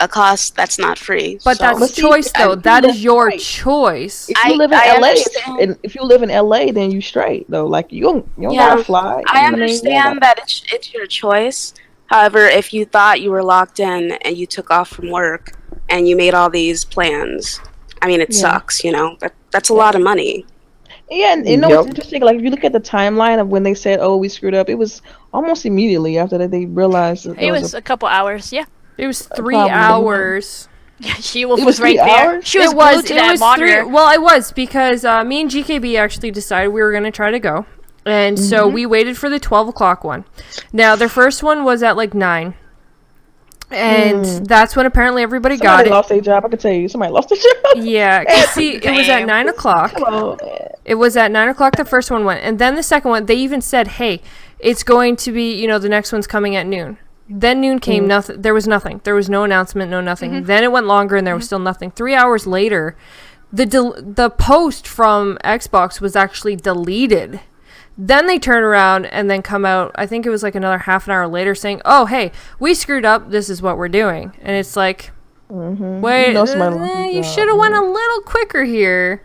cost, that's not free. But So, that's choice, though. That is your choice. If you live in I LA, understand. and if you live in LA, then you straight though. Like you don't Yeah, gotta fly. I You know what understand that it's your choice. However, if you thought you were locked in and you took off from work and you made all these plans, I mean, it sucks. You know, that's a lot of money. Yeah, and you know what's interesting? Like if you look at the timeline of when they said, "Oh, we screwed up," it was almost immediately after that they realized that It there was a couple hours. Yeah. It was 3 problem. hours. SheWulf It was was right 3 there. hours? She was It glued was. to It that was monitor. 3. Well, I was because me and GKB actually decided we were gonna try to go, and so we waited for the 12 o'clock one. Now their first one was at like 9, and that's when apparently everybody Somebody got it. lost their job. I can tell you, somebody lost their job. Yeah, 'cause see, it was at 9 o'clock. Come on, man. It was at 9 o'clock the first one went. And then the second one, they even said, hey, it's going to be, you know, the next one's coming at noon. Then noon came, nothing. There was nothing. There was no announcement, no nothing. Then it went longer and there was still nothing. 3 hours later, the post from Xbox was actually deleted. Then they turn around and then come out, I think it was like another half an hour later saying, oh, hey, we screwed up. This is what we're doing. And it's like, wait, You know somebody lost their you job, should have went a little quicker here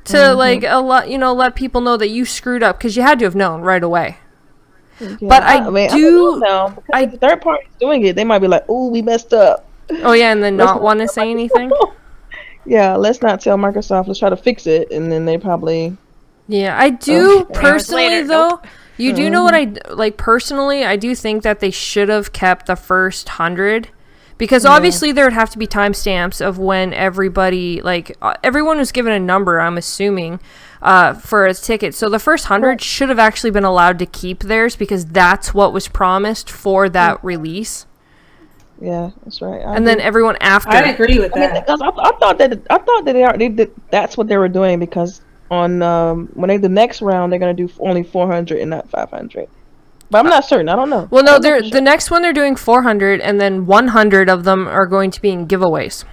to like let people know that you screwed up, because you had to have known right away. Yeah, But I mean, do I don't know now, because if the third party's doing it, they might be like, "Oh, we messed up." oh yeah, and then Let's not want to say anything. Yeah, let's not tell Microsoft. Let's try to fix it, and then they probably. Yeah, I do personally later, though. nope. You do know what I like personally. I do think that they should have kept the first 100, because obviously there would have to be timestamps of when everybody everyone was given a number. I'm assuming for a ticket. So the first 100 should have actually been allowed to keep theirs, because that's what was promised for that release. Yeah, that's right. And then everyone after. I agree with I mean, that. because I thought that they did, that's what they were doing, because on the next round they're gonna do only 400 and not 500. But I'm not certain. I don't know. Well, no, the next one they're doing 400, and then 100 of them are going to be in giveaways.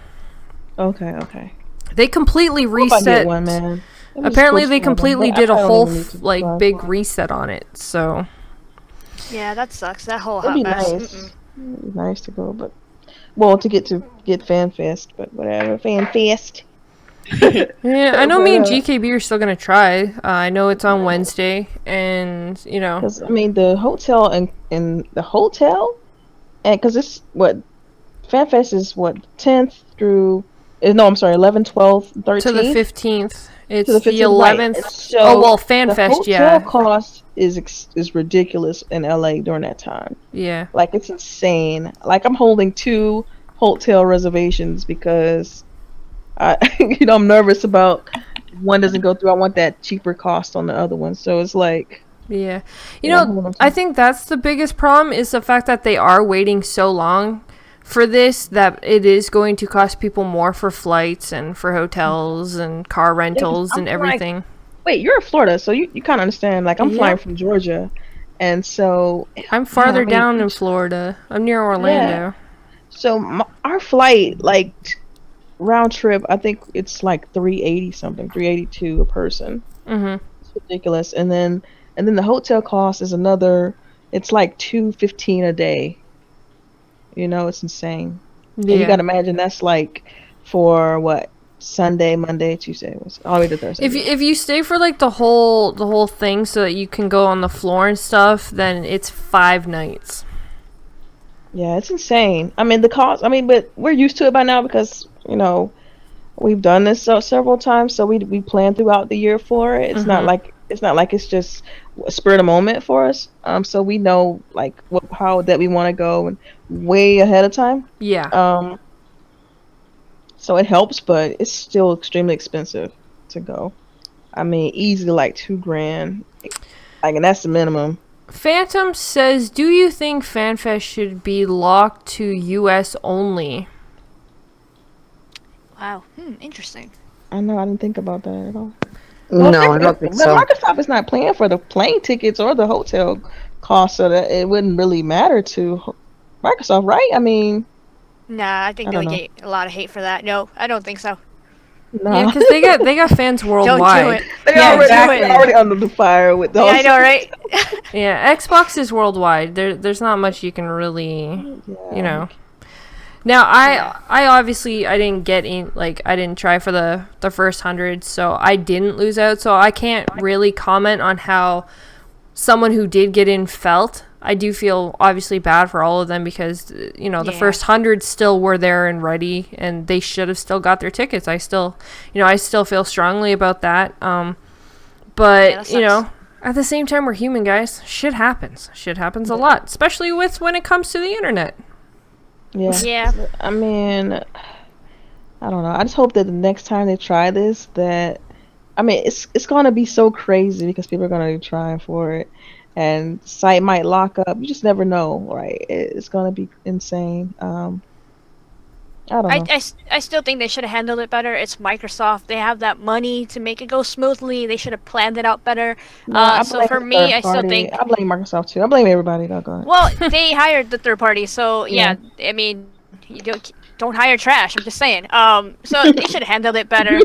Okay. They completely Hope I get reset. one, man. Apparently, they completely did a whole big reset. reset on it. So Yeah, that sucks. That whole It'd hot be mess. nice. It'd be nice to go, but to get FanFest, but whatever, FanFest. yeah, I know But, me and GKB are still gonna try. I know it's on Wednesday, and you know, Because I mean the hotel and because it's what FanFest is what 10th through. No, I'm sorry, 11th, 12th, 13th. to the 15th. It's To the the 15th, right. 11th. So Oh well, the FanFest, hotel yeah, cost is ridiculous in LA during that time. yeah. Like it's insane. Like I'm holding 2 hotel reservations because I'm nervous about one doesn't go through. I want that cheaper cost on the other one. So it's like, Yeah. You Yeah, know, hold on. I think that's the biggest problem, is the fact that they are waiting so long for this, that it is going to cost people more for flights and for hotels and car rentals and I'm like- everything. wait, you're in Florida, so you kind of understand. Like I'm Yeah. flying from Georgia, and so I'm farther I mean, down in Florida. I'm near Orlando. so our flight round trip, I think it's like 380 something, 382 a person. Mhm. It's ridiculous. And then the hotel cost is another. It's like 215 a day. It's insane. And you Yeah. gotta imagine that's like for what, Sunday, Monday, Tuesday, all the way to Thursday. If you stay for like the whole thing, so that you can go on the floor and stuff, then it's 5 nights. Yeah, it's insane. I mean, the cost. I mean, but we're used to it by now because we've done this several times. So we plan throughout the year for it. It's not like it's just a spur of the moment for us. So we know like how that we want to go and way ahead of time. Yeah. So it helps, but it's still extremely expensive to go. I mean, easily like $2,000. And that's the minimum. Phantom says, "Do you think FanFest should be locked to US only?" Wow. Interesting. I know. I didn't think about that at all. No, I don't think But so. Microsoft is not paying for the plane tickets or the hotel costs, so that it wouldn't really matter to Microsoft, right? I mean, Nah, I think I they don't would know. get a lot of hate for that. No, I don't think so. Nah. Yeah, because they got fans worldwide. Don't do it. They're already under the fire with those. Yeah, I know, right? Yeah, Xbox is worldwide. There's not much you can really, you know. Now I obviously I didn't get in, like I didn't try for the first 100, so I didn't lose out. So I can't really comment on how someone who did get in felt. I do feel obviously bad for all of them because you know the first 100 still were there and ready, and they should have still got their tickets. I still feel strongly about that. But you know, at the same time, we're human, guys. Shit happens. Shit happens a lot, especially when it comes to the internet. Yeah. I mean, I don't know. I just hope that the next time they try this, it's gonna be so crazy because people are gonna be trying for it, and the site might lock up. You just never know, right? It's gonna be insane. I don't know. I still think they should have handled it better. It's Microsoft. They have that money to make it go smoothly. They should have planned it out better. So for me, I still think... I blame Microsoft too. I blame everybody. Well, they hired the third party, so yeah. I mean, you don't hire trash. I'm just saying. So they should have handled it better.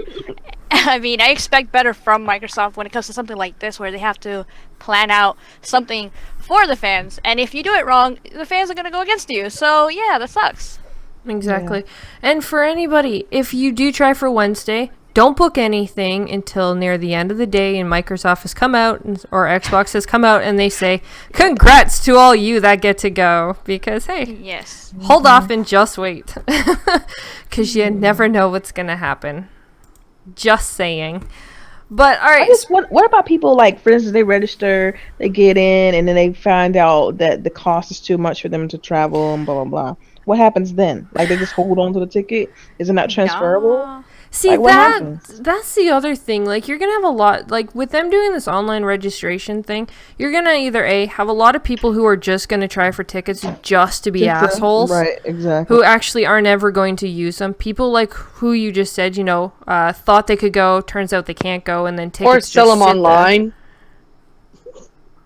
I mean, I expect better from Microsoft when it comes to something like this, where they have to plan out something for the fans. And if you do it wrong, the fans are going to go against you. So yeah, that sucks. Exactly. And for anybody, if you do try for Wednesday, don't book anything until near the end of the day and Microsoft has come out or Xbox has come out and they say, congrats to all you that get to go. Because, hey, hold off and just wait. Because you never know what's going to happen. Just saying. But, all right. What about people, like, for instance, they register, they get in, and then they find out that the cost is too much for them to travel and blah, blah, blah. What happens then? Like, they just hold on to the ticket? Isn't that transferable? See, that's the other thing. Like, you're going to have a lot, like, with them doing this online registration thing, you're going to either, have a lot of people who are just going to try for tickets just to be assholes. Right, exactly. Who actually are never going to use them. People like who you just said, thought they could go, turns out they can't go, and then tickets or sell them online.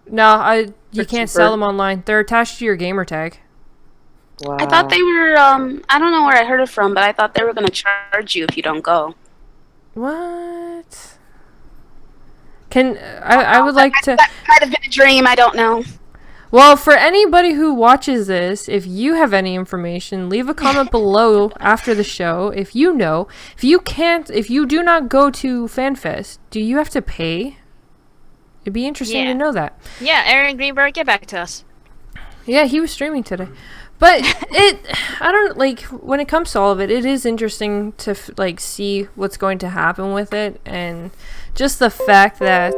No, you can't sell them online. They're attached to your gamer tag. Wow. I thought they were, I don't know where I heard it from, but I thought they were going to charge you if you don't go. What? I would like to... That might have been a dream, I don't know. Well, for anybody who watches this, if you have any information, leave a comment below after the show. If you know, if you do not go to FanFest, do you have to pay? It'd be interesting to know that. Yeah, Aaron Greenberg, get back to us. Yeah, he was streaming today. But I don't, like, when it comes to all of it, it is interesting to, see what's going to happen with it. And just the fact that,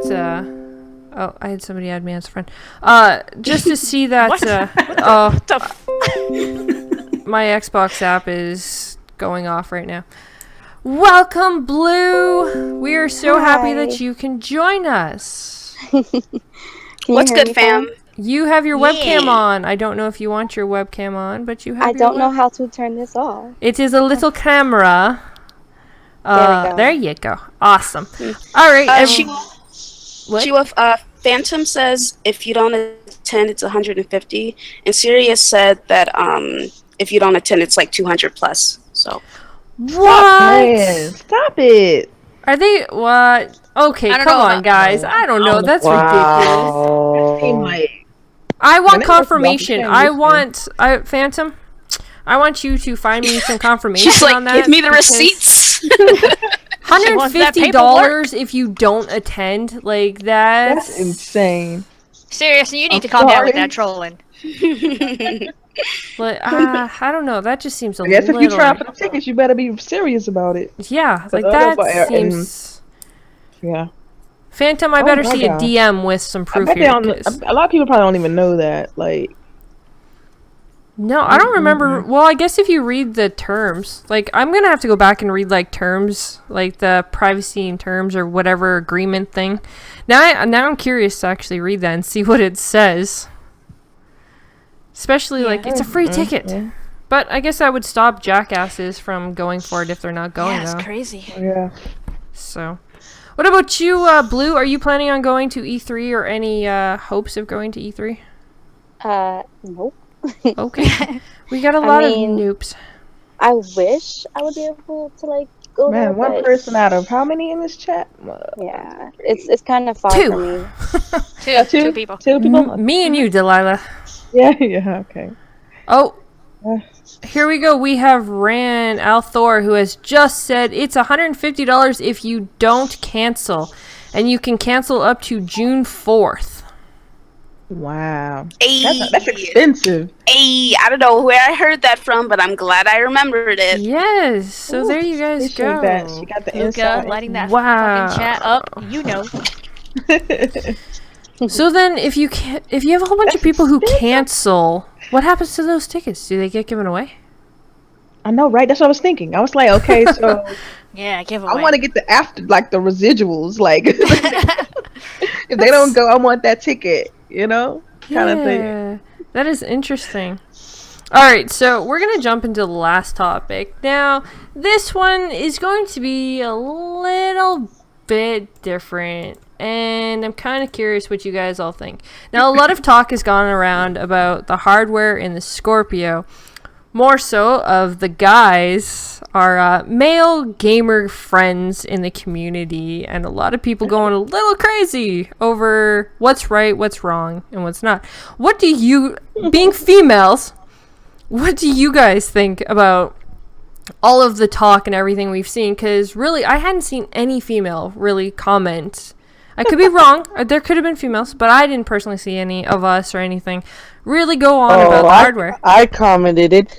I had somebody add me as a friend. Just to see that, my Xbox app is going off right now. Welcome, Blue! We are so happy that you can join us. What's good, fam? You have your webcam on. I don't know if you want your webcam on, but you have. I don't know how to turn this off. It is a little camera. There you go. Awesome. Mm. All right. SheWulf, Phantom says if you don't attend, it's 150, and Sirius said that if you don't attend, it's like 200 plus. So. What? Stop it. Are they what? Okay, come on, guys. I don't know. That's ridiculous. I want confirmation. Phantom. I want you to find me some confirmation She's like, on that. Give me the receipts. $150 if you don't attend, like that's insane. Seriously, you need to calm down with that trolling. But I don't know. That just seems a little. I guess if you try for the tickets, you better be serious about it. Yeah, like that seems. Yeah. Phantom, I better see a DM with some proof here. A lot of people probably don't even know that. Like, no, I don't remember. Well, I guess if you read the terms, like, I'm gonna have to go back and read like terms, like the privacy and terms or whatever agreement thing. Now I'm curious to actually read that and see what it says. Especially like it's a free ticket. Yeah. But I guess that would stop jackasses from going for it if they're not going. Yeah, it's crazy. Yeah. So. What about you, Blue? Are you planning on going to E3 or any hopes of going to E3? Nope. Okay. We got a lot of noobs. I wish I would be able to, like, go there, Man, one but person out of how many in this chat? yeah, it's kind of far Two. for me. Two people. Two people? Me and you, Delilah. Yeah, yeah, okay. Oh, Uh, here we go. We have Ran Althor, who has just said it's $150 if you don't cancel. And you can cancel up to June 4th. Wow. Ayy. That's expensive. Ayy, I don't know where I heard that from, but I'm glad I remembered it. Yes. So there you guys Appreciate go. that. She got the Luca inside. lighting that Wow. fucking chat up. You know. So then, if you have a whole bunch of people who expensive. cancel, what happens to those tickets? Do they get given away? I know, right? That's what I was thinking. I was like, okay, so Yeah, give I away. want to get the the residuals. Like, if they don't go, I want that ticket. Kind of thing. Yeah, that is interesting. All right, so we're going to jump into the last topic. Now, this one is going to be a little bit different, and I'm kind of curious what you guys all think. Now, a lot of talk has gone around about the hardware in the Scorpio. More so of the guys, our male gamer friends in the community, and a lot of people going a little crazy over what's right, what's wrong, and what's not. What do you, being females, what do you guys think about all of the talk and everything we've seen? Because really, I hadn't seen any female really comment. I could be wrong. There could have been females, but I didn't personally see any of us or anything really go on about the hardware. I commented it.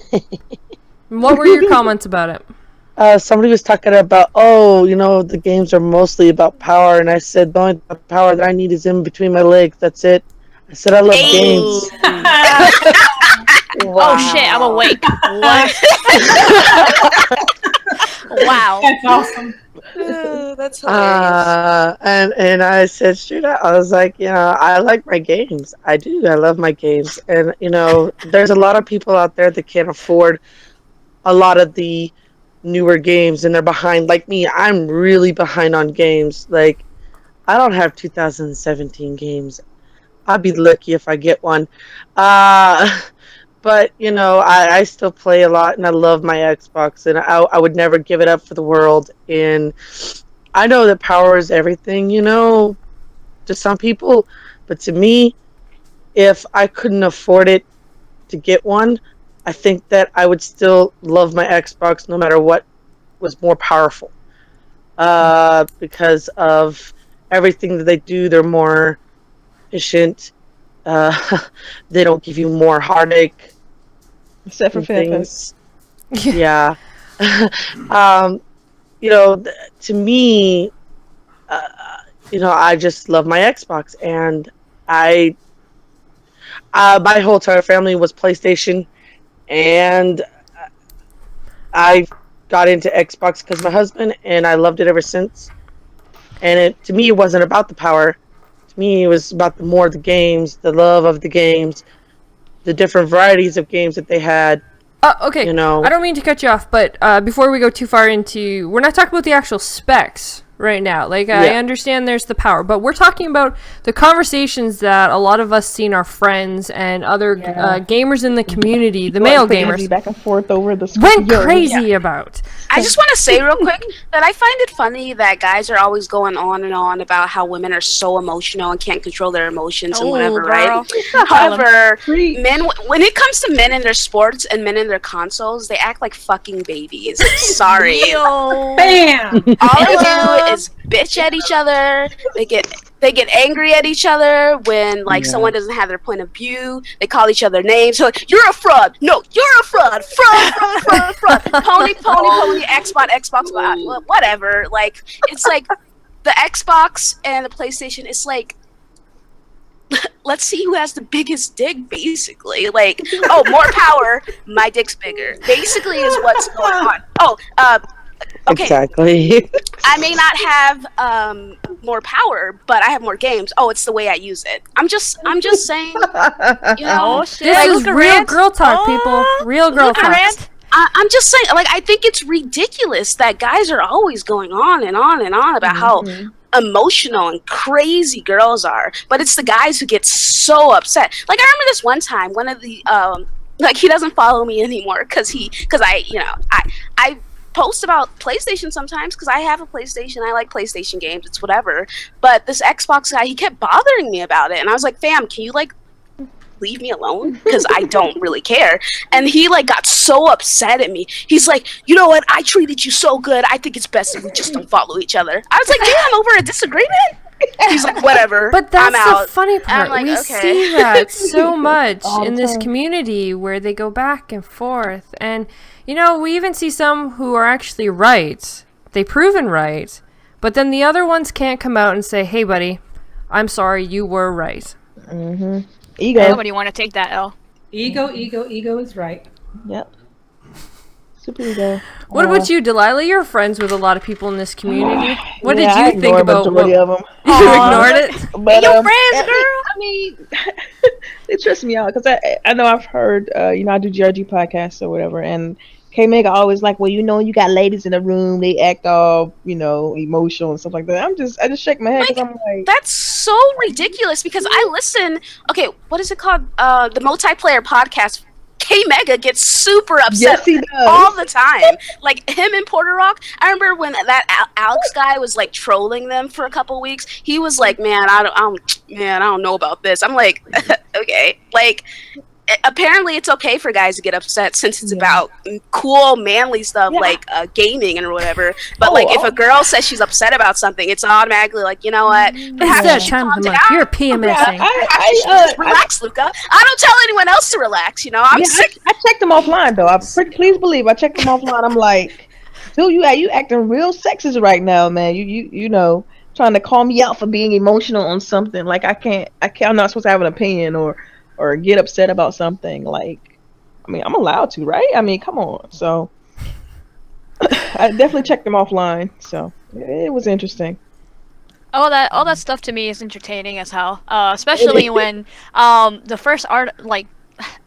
What were your comments about it? Somebody was talking about, the games are mostly about power, and I said the only power that I need is in between my legs. That's it. I said I love games. Oh shit, I'm awake. What? Wow. That's awesome. That's hilarious. And I said straight out, I was like, I like my games. I do. I love my games. And, there's a lot of people out there that can't afford a lot of the newer games, and they're behind. Like me, I'm really behind on games. Like, I don't have 2017 games. I'll be lucky if I get one. But, I still play a lot, and I love my Xbox, and I would never give it up for the world. And I know that power is everything, to some people. But to me, if I couldn't afford it to get one, I think that I would still love my Xbox no matter what was more powerful. Because of everything that they do, they're more efficient. They don't give you more heartache. Except for things. Yeah. To me, I just love my Xbox, and my whole entire family was PlayStation, and I got into Xbox because my husband, and I loved it ever since. And to me, it wasn't about the power. To me, it was about the games, the love of the games, the different varieties of games that they had. Okay. I don't mean to cut you off, but before we go too far into, we're not talking about the actual specs right now. Like, I understand there's the power, but we're talking about the conversations that a lot of us seen our friends and other gamers in the community, the male gamers, back and forth over the went crazy about. I just want to say real quick that I find it funny that guys are always going on and on about how women are so emotional and can't control their emotions and whatever, girl. right? However, men, when it comes to men in their sports and men in their consoles, they act like fucking babies. Sorry. Bam! All they do is bitch at each other. They get angry at each other when someone doesn't have their point of view. They call each other names. So, you're a fraud. No, you're a fraud. Fraud. Pony. Xbox. Whatever. Like, it's like the Xbox and the PlayStation. It's like, let's see who has the biggest dick, basically. Like, more power, my dick's bigger. Basically, is what's going on. Okay. Exactly. I may not have more power, but I have more games. Oh, it's the way I use it. I'm just saying. Oh shit! This is real girl talk, people. Real girl talk. I'm just saying. Like, I think it's ridiculous that guys are always going on and on and on about how emotional and crazy girls are, but it's the guys who get so upset. Like, I remember this one time, one of the he doesn't follow me anymore because I post about PlayStation sometimes because I have a PlayStation. I like PlayStation games. It's whatever. But this Xbox guy, he kept bothering me about it, and I was like, "Fam, can you like leave me alone? Because I don't really care." And he like got so upset at me. He's like, "You know what? I treated you so good. I think it's best if we just don't follow each other." I was like, "Damn, over a disagreement?" He's like, "Whatever." But that's I'm out. the funny part. like, We okay. see that so much All the in this time. community where they go back and forth. And, you know, we even see some who are actually right. They proven right. But then the other ones can't come out and say, "Hey, buddy, I'm sorry, you were right." Mm-hmm. Ego. Nobody want to take that L. Ego is right. Yep. Super ego. What about you, Delilah? You're friends with a lot of people in this community. What Yeah, I did you think ignore about majority of them? You ignored it? But, Your friends, I girl. mean, it trips me out because I know I've heard, you know, I do GRG podcasts or whatever, and K-Mega always like, well, you know, you got ladies in the room, they act all, you know, emotional and stuff like that. I just shake my head because I'm like, That's so ridiculous because I listen. Okay, what is it called? The multiplayer podcast. K Mega gets super upset yes, he does. all the time. Like him in Porter Rock. I remember when that Alex guy was like trolling them for a couple weeks. He was like, "Man, I don't know about this." I'm like, okay, like. Apparently it's okay for guys to get upset since it's about cool manly stuff like gaming and whatever, but like if a girl says she's upset about something, it's automatically like, you know what, perhaps that you should time calm I'm down. like, you're PMSing. Relax, Luca. I don't tell anyone else to relax, you know. I'm sick. I checked them offline though. Please believe I checked them offline. I'm like, dude, you acting real sexist right now, man. You know, trying to call me out for being emotional on something. Like I'm not supposed to have an opinion or get upset about something. Like, I mean, I'm allowed to, right? I mean, come on. So I definitely checked them offline. So it was interesting. All that stuff to me is entertaining as hell. Especially when the first art, like,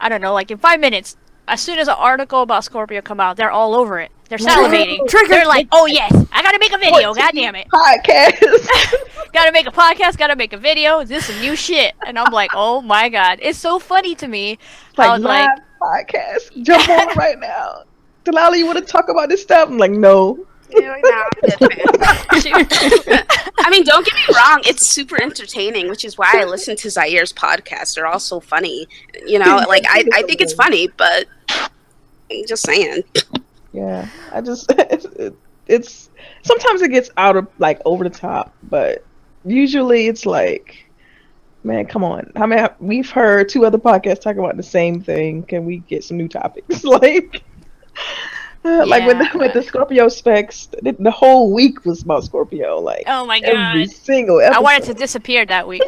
I don't know, like in 5 minutes, as soon as an article about Scorpio come out, they're all over it. They're salivating. They're like, "Oh yes, I gotta make a video. God damn it, Podcast. gotta make a podcast. Gotta make a video. This is new shit." And I'm like, "Oh my god, it's so funny to me." How, Live podcast. Jump on it right now. Delilah, you want to talk about this stuff? I'm like, no. I mean, don't get me wrong, it's super entertaining, which is why I listen to Zaire's podcasts. They're all so funny, you know. Like I think it's funny, but I'm just saying. Yeah, I just it's sometimes it gets out of like over the top, but usually it's like, man, come on. I mean, we've heard 2 other podcasts talk about the same thing. Can we get some new topics? Like with the Scorpio specs, the whole week was about Scorpio. Like, oh my every god, single episode. I wanted to disappear that week.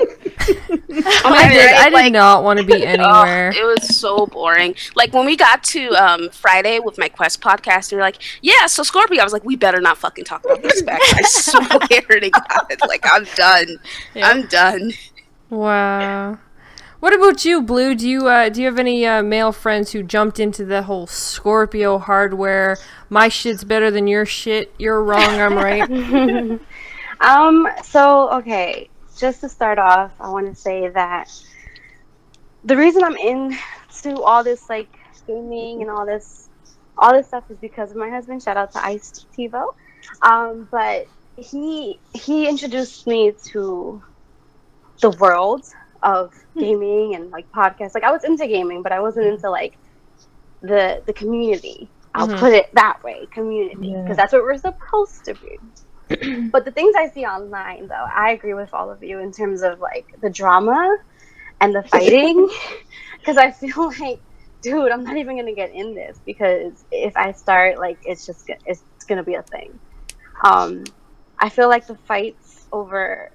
I did not want to be anywhere. It was so boring. Like when we got to Friday with my Quest podcast, they were like, "Yeah, so Scorpio." I was like, "We better not fucking talk about this specs." I swear to God, like I'm done. Yeah. I'm done. Wow. What about you, Blue? Do you have any male friends who jumped into the whole Scorpio hardware? My shit's better than your shit. You're wrong. I'm right. So okay, just to start off, I want to say that the reason I'm into all this like gaming and all this stuff is because of my husband. Shout out to Ice Tivo. But he introduced me to the world of gaming and like podcasts. Like I was into gaming, but I wasn't into like the community. I'll put it that way, community, because that's what we're supposed to be. But the things I see online, though, I agree with all of you in terms of like the drama and the fighting, because I feel like, dude, I'm not even gonna get in this because if I start, like, it's gonna be a thing. I feel like the fights over,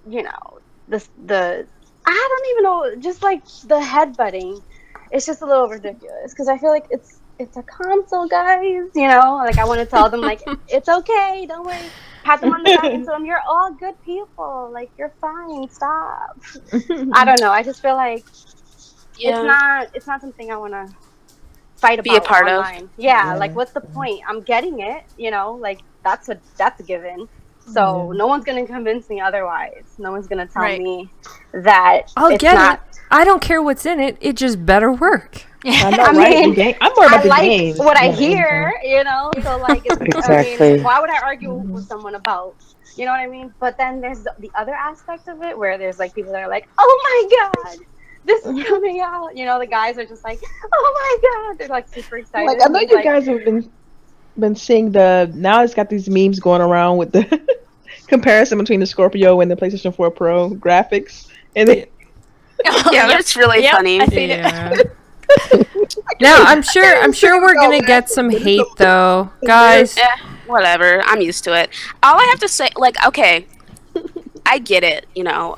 you know, the I don't even know, just like the headbutting, it's just a little ridiculous because I feel like it's a console, guys. You know, like I want to tell them like it's okay, don't worry, pat them on the back and tell them you're all good people, like you're fine, stop. I don't know. I just feel like it's not something I want to fight about. Be a part online. of. Yeah, like what's the point? I'm getting it. You know, like that's a given. So no one's gonna convince me otherwise. No one's gonna tell me that I'll it's get not. it. I don't care what's in it. It just better work. I know, I right? The mean, game. I'm more I about the like games. what I more than hear, anything. you know. So like, it's, I Exactly. mean, why would I argue with someone about, you know what I mean? But then there's the other aspect of it where there's like people that are like, oh my god, this is coming out. You know, the guys are just like, oh my god, they're like super excited. Like I And know it's you like, guys have been seeing the now it's got these memes going around with the comparison between the Scorpio and the PlayStation 4 Pro graphics, and Yeah. Yeah, that's really funny. I seen it. Yeah. Now I'm sure we're gonna get some hate though, guys. Eh, whatever. I'm used to it. All I have to say, like, okay, I get it. You know,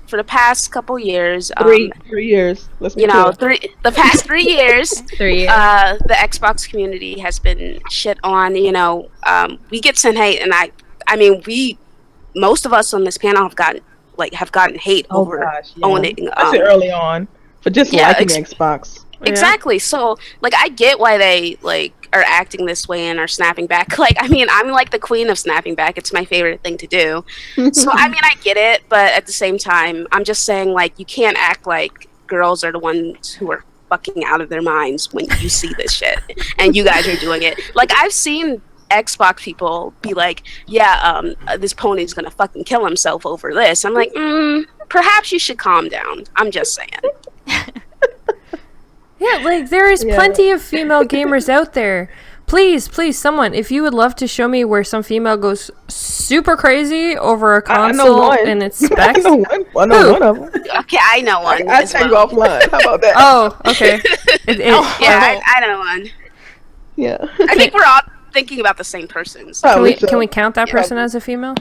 for the past couple years, 3 years. Let's be you know, clear. the past 3 years, 3 years. the Xbox community has been shit on. You know, we get some hate, and I mean, most of us on this panel have gotten hate Oh over gosh, yeah. owning. Especially early on for just yeah, liking the Xbox. Exactly. So, like, I get why they are acting this way and are snapping back. Like, I mean, I'm like the queen of snapping back. It's my favorite thing to do. So, I mean, I get it, but at the same time, I'm just saying, like, you can't act like girls are the ones who are fucking out of their minds when you see this shit, and you guys are doing it. Like, I've seen Xbox people be like, "Yeah, this pony's gonna fucking kill himself over this." I'm like, perhaps you should calm down. I'm just saying. Yeah, like there is Yeah. plenty of female gamers out there. Please, someone, if you would love to show me where some female goes super crazy over a I know console one. and its specs. I know one of them. Okay, I know one. I'll as tell you well. offline. How about that? Oh, okay. Yeah, I know one. Yeah. I think we're all thinking about the same person. So. Probably so. Can we count that person as a female?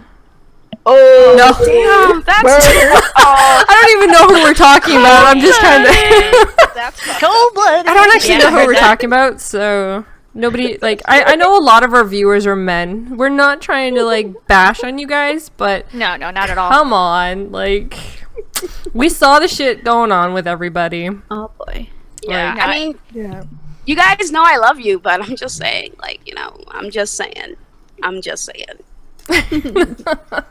Oh No. Damn, that's Word. I don't even know who we're talking about. I'm just kind of. that's Cold blooded. I don't actually know who we're talking about, so nobody I know a lot of our viewers are men. We're not trying to bash on you guys, but No, not at all. come on, we saw the shit going on with everybody. Oh boy. Yeah, Like, I mean, Yeah. you guys know I love you, but I'm just saying, I'm just saying. Oh,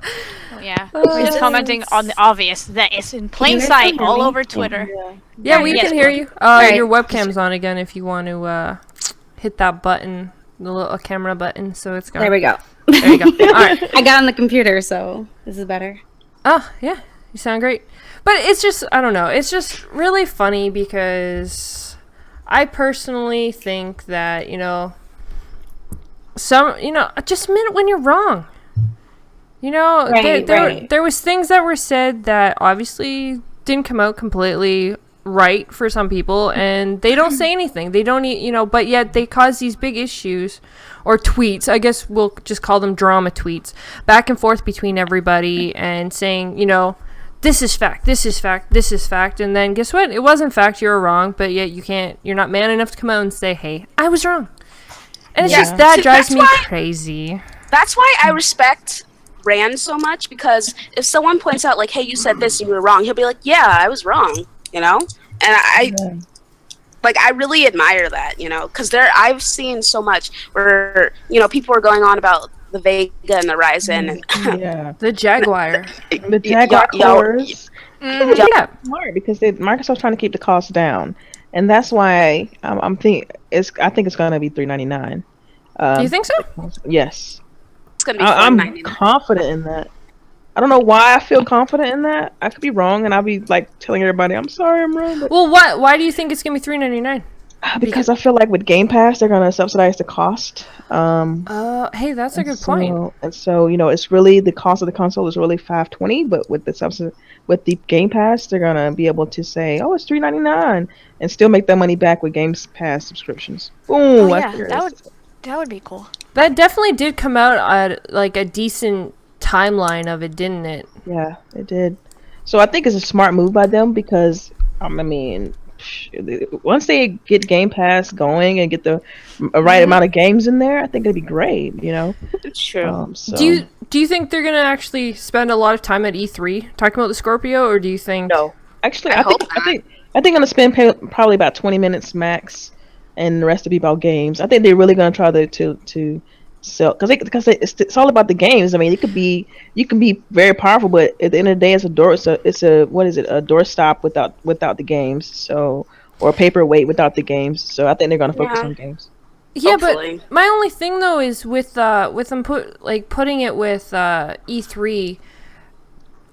yeah. We're just commenting on the obvious that is in plain guys sight hear all me? over Twitter. Yeah, we Yes, can hear you. Alright. Your webcam's on again if you want to hit that button, the little camera button, so it's gone. There we go. There you go. All right. I got on the computer, so this is better. Oh, yeah. You sound great. But it's just, I don't know. It's just really funny because I personally think that, just admit when you're wrong. Right, right. There was things that were said that obviously didn't come out completely right for some people, and they don't say anything. They don't, but yet they cause these big issues or tweets. I guess we'll just call them drama tweets back and forth between everybody and saying, this is fact, this is fact, this is fact. And then guess what? It wasn't fact. You're wrong, but yet you're not man enough to come out and say, hey, I was wrong. And it's just that drives That's me why- crazy. That's why I respect Rand so much, because if someone points out, hey, you said this and you were wrong, he'll be like, yeah, I was wrong, And I really admire that, because I've seen so much where, people are going on about the Vega and the Ryzen and Yeah. The Jaguar. The Jaguar cores. Yeah. Smart because Microsoft's trying to keep the cost down, and that's why I think it's going to be $399. Do you think so? Yes. it's going to be I'm $4.99. confident in that. I don't know why I feel confident in that. I could be wrong, and I'll be telling everybody, "I'm sorry, I'm wrong." But Well, why do you think it's gonna be $399? because I feel like with Game Pass, they're gonna subsidize the cost. Hey, that's a good point. And so it's really the cost of the console is really $520, but with the Game Pass, they're gonna be able to say, "Oh, it's $399," and still make that money back with Game Pass subscriptions. Boom! Oh, I yeah, figured that would be cool. That definitely did come out at a decent timeline of it, didn't it? Yeah, it did. So I think it's a smart move by them because once they get Game Pass going and get the right amount of games in there, I think it'd be great. It's true. So. Do you think they're gonna actually spend a lot of time at E3 talking about the Scorpio, or do you think? No, actually, I I think hope not. I think I'm gonna spend probably about 20 minutes max, and the rest will be about games. I think they're really gonna try to sell because it's all about the games. I mean, you can be very powerful, but at the end of the day, it's a door stop without the games. So or paperweight without the games. So I think they're going to focus on games. Yeah, Hopefully. but my only thing though is with them putting it with E3.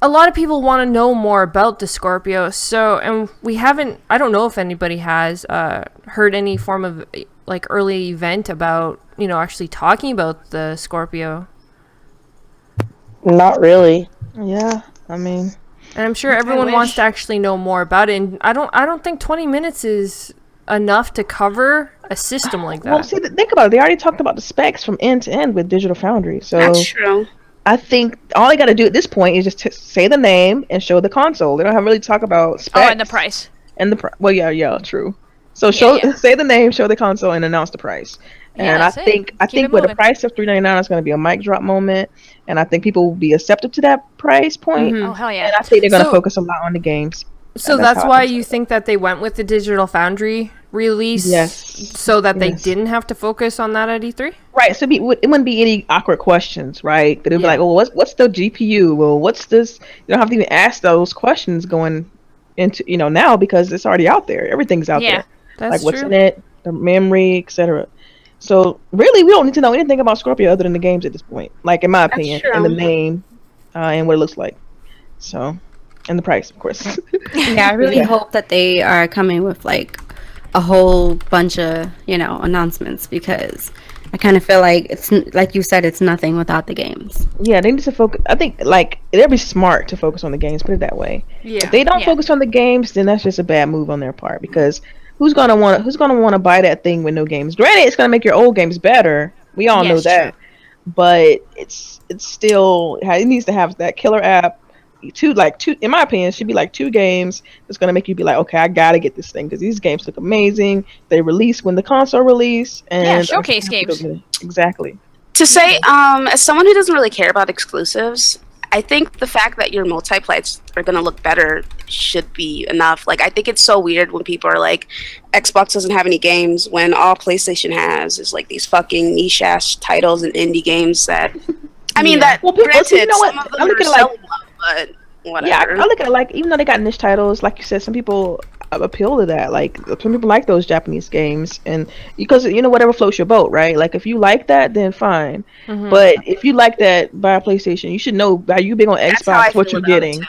A lot of people want to know more about the Scorpio. So, and we haven't. I don't know if anybody has heard any form of like early event about actually talking about the Scorpio. Not really. Yeah, I mean, and I'm sure everyone wants to actually know more about it. And I don't think 20 minutes is enough to cover a system like that. Well, see, think about it. They already talked about the specs from end to end with Digital Foundry. So that's true. I think all they got to do at this point is just say the name and show the console. They don't have really talk about specs. Oh, and the price. And yeah, true. So say the name, show the console, and announce the price. And I think with a price of $399 is going to be a mic drop moment, and I think people will be accepted to that price point. Oh hell yeah! And I think they're going to focus a lot on the games. So that's why you think that they went with the Digital Foundry release, so that they didn't have to focus on that at E3? Right, so it wouldn't be any awkward questions, right? But it'd be like, well, what's the GPU? Well, what's this? You don't have to even ask those questions going into, now, because it's already out there. Everything's out there. That's like what's in it, the memory, etc. So really, we don't need to know anything about Scorpio other than the games at this point. Like, in my opinion, and the name, and what it looks like. So, and the price, of course. Yeah, I really hope that they are coming with like a whole bunch of announcements, because I kind of feel like it's like you said, it's nothing without the games. Yeah, they need to focus. I think like it'd be smart to focus on the games. Put it that way. Yeah. If they don't focus on the games, then that's just a bad move on their part, because who's gonna want to buy that thing with no games? Granted, it's gonna make your old games better. We all know that, but it's still, it needs to have that killer app. Two, in my opinion, should be like 2 games that's gonna make you be like, okay, I gotta get this thing, because these games look amazing. They release when the console release, and showcase games. Exactly. To say, as someone who doesn't really care about exclusives, I think the fact that your multiplays are gonna look better should be enough. Like, I think it's so weird when people are like, Xbox doesn't have any games, when all PlayStation has is like these fucking niche ass titles and indie games that. I mean, that granted, some of them are selling well, but whatever. Yeah, I look at it like, even though they got niche titles, like you said, some people appeal to that. Like, some people like those Japanese games, and because whatever floats your boat, right? Like, if you like that, then fine. But if you like that by a PlayStation, you should know, by you being on Xbox, what you're getting.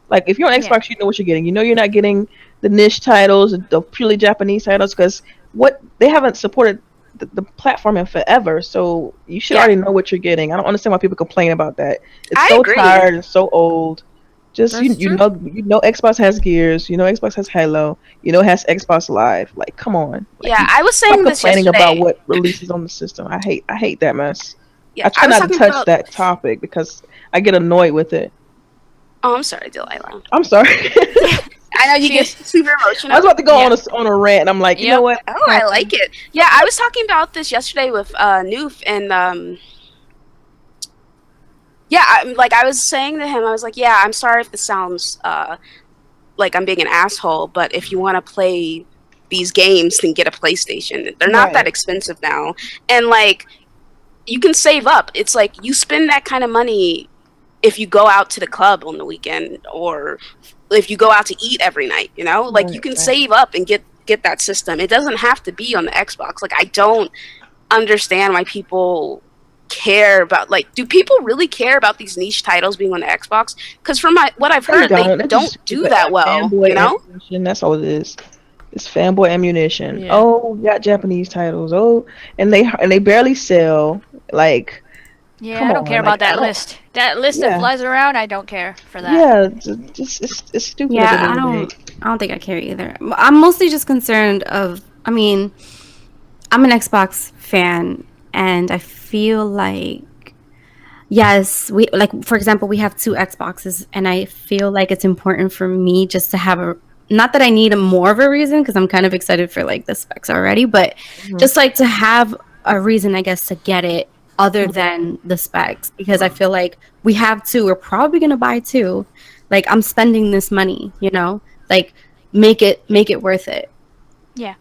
Like, if you're on Xbox, you know what you're getting. You're not getting the niche titles, the purely Japanese titles, because they haven't supported the platform in forever, so you should already know what you're getting. I don't understand why people complain about that. It's so tired and so old. Just Xbox has Gears, Xbox has Halo, it has Xbox Live. Like, come on. Like, I was saying this complaining yesterday about what releases on the system. I hate that mess. Yeah, I try not to touch that topic because I get annoyed with it. Oh, I'm sorry, Delilah. I'm sorry. I know you get super emotional. I was about to go on a rant, and I'm like, you know what? Oh, I like it. Yeah, I was talking about this yesterday with Newf, and I was saying to him, I was like, yeah, I'm sorry if this sounds like I'm being an asshole, but if you want to play these games, then get a PlayStation. They're not that expensive now, and like, you can save up. It's like you spend that kind of money if you go out to the club on the weekend, or if you go out to eat every night, you can save up and get that system. It doesn't have to be on the Xbox. Like, I don't understand why people care about, like, do people really care about these niche titles being on the Xbox? Because from what I've heard, they don't do that well, That's all it is. It's fanboy ammunition. Yeah. Oh, we got Japanese titles. Oh, and they barely sell. Like, yeah, I don't care about that list. That list that flies around, I don't care for that. Yeah, it's stupid. Yeah, I don't think I care either. I'm mostly just concerned of, I'm an Xbox fan, and I feel like, yes, for example, we have 2 Xboxes, and I feel like it's important for me just to have not that I need more of a reason, because I'm kind of excited for like the specs already, but just like to have a reason, I guess, to get it other than the specs, because I feel like we have 2, we're probably gonna buy 2. Like, I'm spending this money, like, make it worth it. Yeah.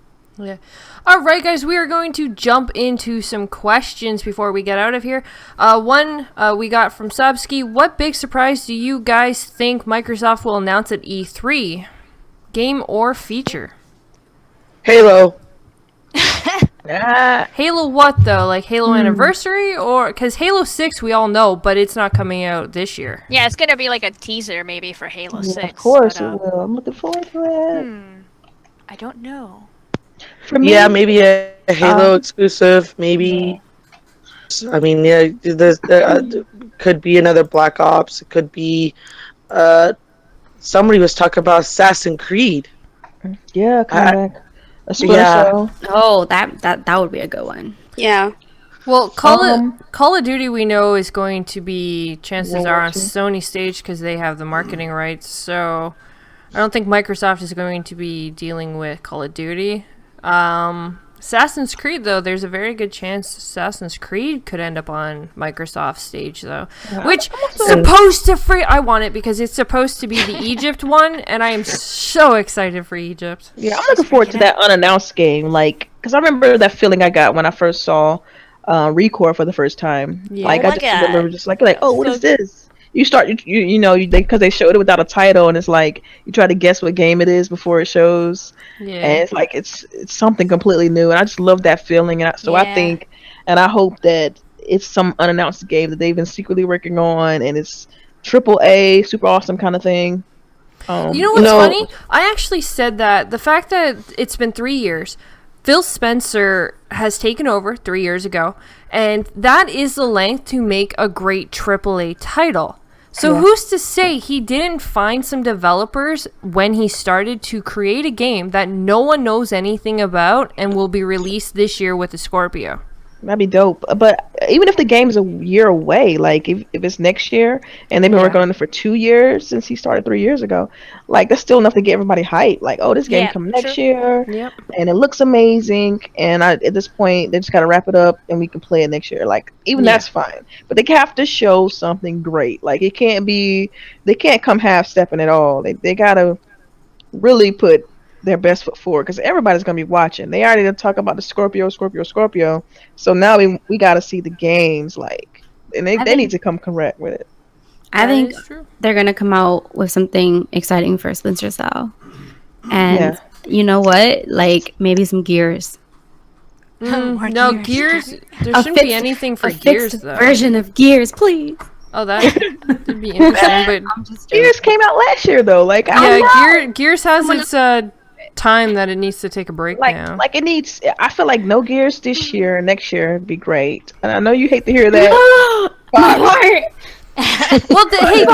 All right, guys, we are going to jump into some questions before we get out of here. One we got from Subski. What big surprise do you guys think Microsoft will announce at E3? Game or feature? Halo. Halo what though? Like Halo Anniversary, or because Halo 6 we all know, but it's not coming out this year. Yeah, it's gonna be like a teaser maybe for Halo 6. Of course but, it will. I'm looking forward to it. I don't know. For me, Yeah, maybe a Halo exclusive. Maybe. I mean, yeah, there could be another Black Ops. It could be. Somebody was talking about Assassin's Creed. Yeah, coming back. A Splinter Cell. Oh, that would be a good one. Yeah. Well, Call of Duty we know is going to be, chances are, on Sony stage because they have the marketing rights. So I don't think Microsoft is going to be dealing with Call of Duty. Assassin's Creed, though, there's a very good chance Assassin's Creed could end up on Microsoft stage, though. Which, supposed to I want it because it's supposed to be the Egypt one, and I am so excited for Egypt. Yeah, I'm looking forward to that unannounced game, like, because I remember that feeling I got when I first saw Recore for the first time. Yeah. Like, I just remember just like, oh, what is this? You start, because they showed it without a title, and it's like, you try to guess what game it is before it shows. Yeah. And it's like, it's something completely new, and I just love that feeling. And I think, and I hope that it's some unannounced game that they've been secretly working on, and it's AAA, super awesome kind of thing. You know what's funny? I actually said that the fact that it's been 3 years, Phil Spencer has taken over 3 years ago, and that is the length to make a great AAA title. So who's to say he didn't find some developers when he started to create a game that no one knows anything about and will be released this year with the Scorpio? That'd be dope. But even if the game's a year away, like if it's next year and they've been working on it for 2 years since he started 3 years ago, like that's still enough to get everybody hyped. Like, oh, this game coming next year, and it looks amazing. And at this point, they just gotta wrap it up and we can play it next year. Like, even that's fine. But they have to show something great. Like, they can't come half stepping at all. They gotta really put their best foot forward because everybody's gonna be watching. They already talk about the Scorpio. So now we got to see the games, like, and they need to come correct with it. I think they're gonna come out with something exciting for Splinter Cell, and you know what? Like maybe some Gears. No, Gears. There shouldn't be anything for Gears though. Version of Gears, please. Oh, that'd be interesting. But Gears came out last year though. Like, Gears has its time that it needs to take a break now. Like it needs. I feel like no Gears this year. Next year would be great. And I know you hate to hear that. My heart. Well, hey,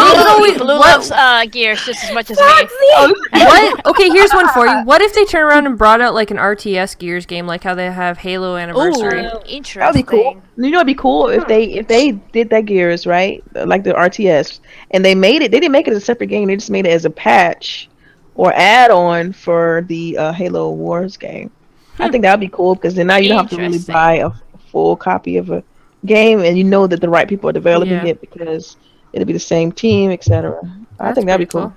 Blue loves Gears just as much as me. What? Okay, here's one for you. What if they turn around and brought out like an RTS Gears game, like how they have Halo Anniversary? Ooh, interesting. That'd be cool. You know, it'd be cool if they did that Gears, right, like the RTS, and they made it. They didn't make it as a separate game. They just made it as a patch or add-on for the Halo Wars game. I think that'd be cool because then now you don't have to really buy a full copy of a game, and you know that the right people are developing it because it'll be the same team, etc. I think that'd be cool.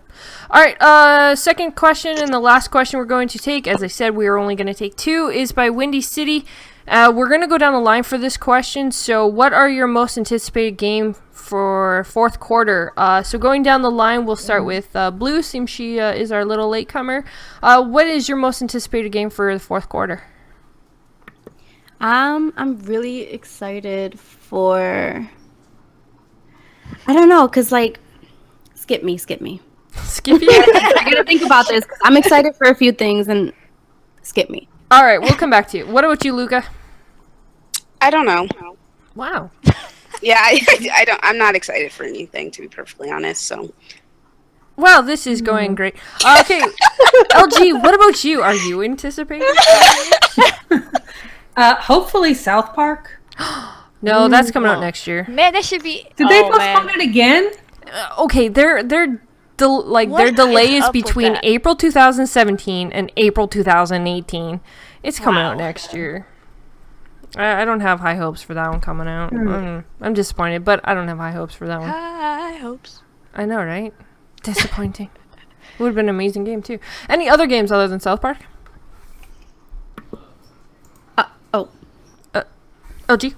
All right, second question and the last question we're going to take, as I said, we are only going to take two, is by Windy City. We're going to go down the line for this question. So what are your most anticipated game for fourth quarter? So going down the line, we'll start with Blue. Seems she is our little latecomer. What is your most anticipated game for the fourth quarter? I'm really excited for, I don't know, cause like, skip me. Skip you? I gotta think about this. Cause I'm excited for a few things and skip me. All right, we'll come back to you. What about you, Luca? I don't know. Wow. Yeah, I don't. I'm not excited for anything, to be perfectly honest. So. Wow, this is going great. Okay, LG, what about you? Are you anticipating? Hopefully South Park. No, that's coming out next year. Man, that should be. Did they postpone it again? Okay, their delay is between April 2017 and April 2018. It's coming out next year. I don't have high hopes for that one coming out. I'm disappointed, but I don't have high hopes for that one. High hopes. I know, right? Disappointing. It would have been an amazing game too. Any other games other than South Park? LG?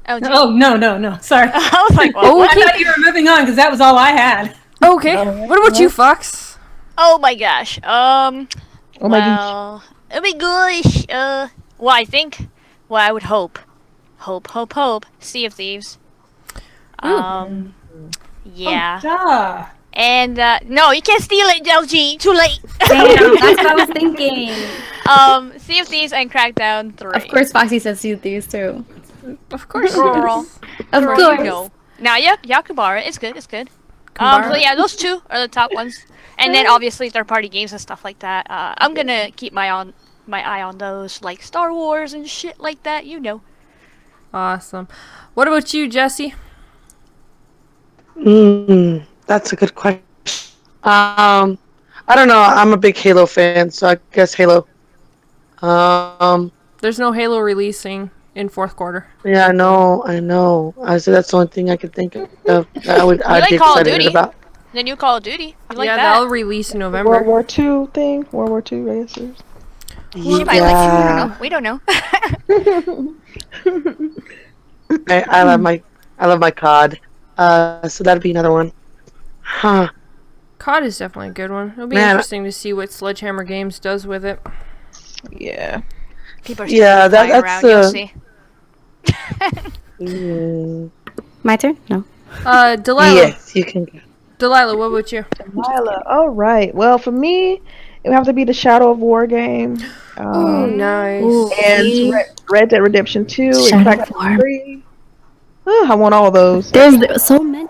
Oh, no. Sorry. I was like, I thought you were moving on because that was all I had. Okay. What about you, Fox? oh my gosh. Oh my gosh. Oh my gosh. Well, I think. Well, I would hope. Hope. Sea of Thieves. Yeah. Oh, duh. And no, you can't steal it, LG. Too late. Damn, that's what I was thinking. Sea of Thieves and Crackdown 3. Of course, Foxy says Sea of Thieves too. Of course. Girl. Of Girl, course. you know. Now, Yakubara, it's good. Kumbara? So yeah, those two are the top ones. And then obviously third-party games and stuff like that. I'm gonna keep my eye on those, like Star Wars and shit like that. You know. Awesome. What about you, Jesse? That's a good question. I don't know. I'm a big Halo fan, so I guess Halo. There's no Halo releasing in fourth quarter. Yeah, I know. I said that's the only thing I could think of that I'd like be Call of excited Duty? about. The new Call of Duty. You like yeah, that? that'll release in November. World War II thing. World War II racers. She might like it. We don't know. I love my COD. So that'd be another one. Huh. COD is definitely a good one. It'll be Man, interesting to see what Sledgehammer Games does with it. Yeah. People are still flying around. You'll see. My turn? No. Delilah. Yes, you can. Delilah, what about you? Delilah. All right. Well, for me, it would have to be the Shadow of War game. Oh, nice. Ooh, And see? Red Dead Redemption 2 and Shadow of Crackdown War. 3. I want all those. There's so many.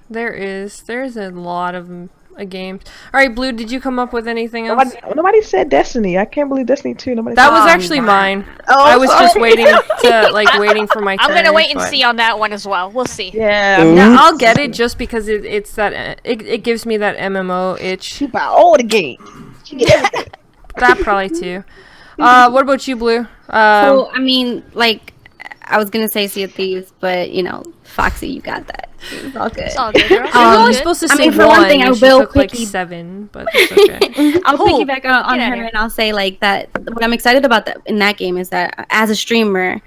There's a lot of games. All right, Blue, did you come up with anything else? Nobody said Destiny. I can't believe Destiny 2. That was actually mine. Oh, I was just sorry. waiting for my turn. I'm gonna wait and but- see on that one as well. We'll see. Yeah. Now, I'll get it just because it's that it gives me that MMO itch. She buy all the games. She get everything. That probably too. What about you, Blue? So, I mean, like, I was gonna say Sea of Thieves, but, you know, Foxy, you got that. It's all good. It's all good, girl. You're only supposed to I say mean, for one thing, I you will took like quickly- 7, but it's okay. I'll Cool. piggyback on Get her outta here. and I'll say, like, that what I'm excited about in that game is that as a streamer,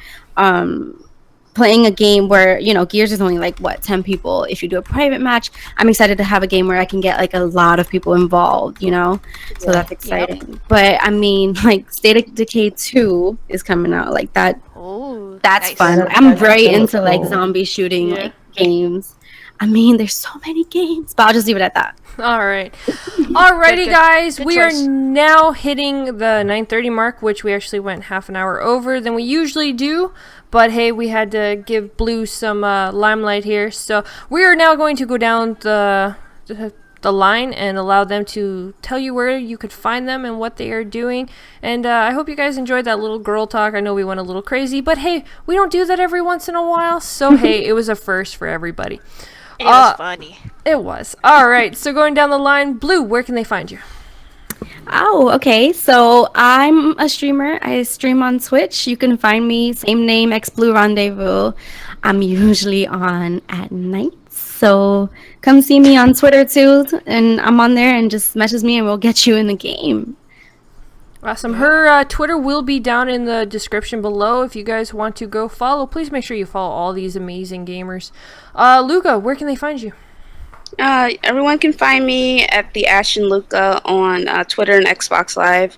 playing a game where, you know, Gears is only like, what, 10 people. If you do a private match, I'm excited to have a game where I can get, like, a lot of people involved, you know? So that's exciting. But, I mean, like, State of Decay 2 is coming out. Like, Ooh, that's nice. fun. That's I'm very cool. into, like, zombie shooting Yeah. like games. I mean, there's so many games. But I'll just leave it at that. All right. Alrighty, Good. guys. Good we choice. are now hitting the 9:30 mark, which we actually went half an hour over than we usually do. But hey, we had to give Blue some limelight here. So we are now going to go down the line and allow them to tell you where you could find them and what they are doing. And I hope you guys enjoyed that little girl talk. I know we went a little crazy, but hey, we don't do that every once in a while. So hey, it was a first for everybody. It was funny. It was. All right. So going down the line, Blue, where can they find you? Oh, okay. So I'm a streamer. I stream on Twitch. You can find me, same name, XBlue Rendezvous. I'm usually on at night. So come see me on Twitter too. And I'm on there and just message me and we'll get you in the game. Awesome. Her Twitter will be down in the description below. If you guys want to go follow, please make sure you follow all these amazing gamers. Luca, where can they find you? Everyone can find me at the Ashton Luca on Twitter and Xbox Live,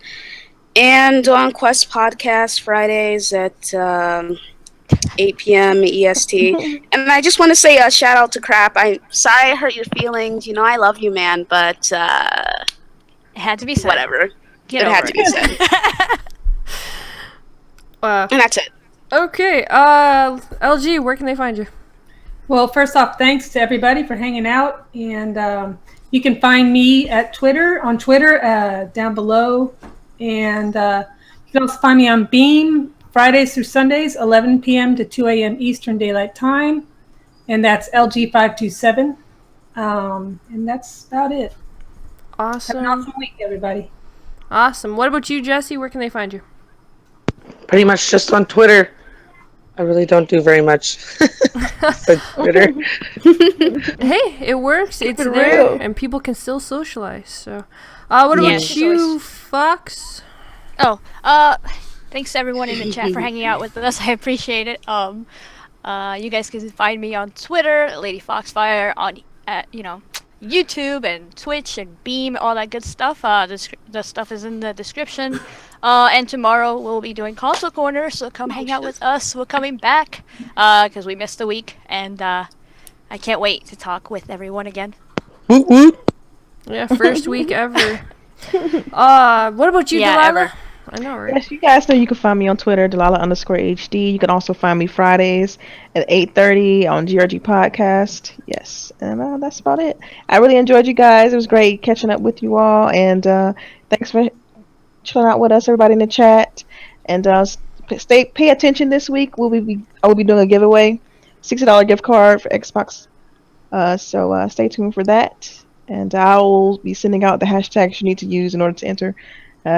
and on Quest Podcast Fridays at 8 p.m. EST. And I just want to say a shout out to Crap. I'm sorry I hurt your feelings. You know I love you, man, but It had to be said. whatever. Get It over had to be said. And that's it. Okay. LG, where can they find you? Well, first off, thanks to everybody for hanging out. And you can find me at on Twitter, down below. And you can also find me on Beam Fridays through Sundays, 11 p.m. to 2 a.m. Eastern Daylight Time. And that's LG527. And that's about it. Have an Awesome. awesome week, everybody. Awesome. What about you, Jesse? Where can they find you? Pretty much just on Twitter. I really don't do very much. Besides Twitter. Hey, it works. It's it there, real. and people can still socialize. So, what about Yes, you, Fox? Oh, thanks to everyone in the chat for hanging out with us. I appreciate it. You guys can find me on Twitter, Lady Foxfire, on YouTube and Twitch and Beam, all that good stuff. The stuff is in the description. And tomorrow we'll be doing Console Corner, so come hang out with us. We're coming back because we missed a week, and I can't wait to talk with everyone again. Woot woot. Yeah, first week ever. What about you, Yeah, Delilah? ever. I know, right? Yes, you guys know you can find me on Twitter, Delilah_HD. You can also find me Fridays at 8:30 on GRG Podcast. Yes, and that's about it. I really enjoyed you guys. It was great catching up with you all, and thanks for chilling out with us, everybody in the chat. And pay attention this week. I will be doing a giveaway, $60 gift card for Xbox. So stay tuned for that. And I will be sending out the hashtags you need to use in order to enter.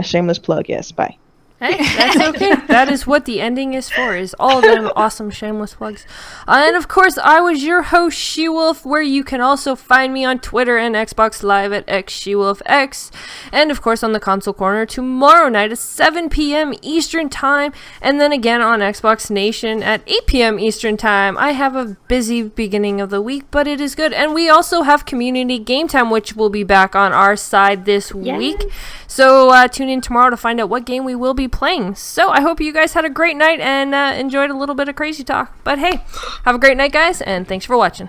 Shameless plug, yes. Bye. Hey, that's okay. That is what the ending is for, is all of them awesome shameless plugs. And of course, I was your host, SheWulf, where you can also find me on Twitter and Xbox Live at xSHEWULFx. And of course, on the Console Corner tomorrow night at 7 p.m. Eastern Time. And then again on Xbox Nation at 8 p.m. Eastern Time. I have a busy beginning of the week, but it is good. And we also have Community Game Time, which will be back on our side this week. So tune in tomorrow to find out what game we will be playing. So I hope you guys had a great night and enjoyed a little bit of crazy talk. But hey, have a great night, guys, and thanks for watching.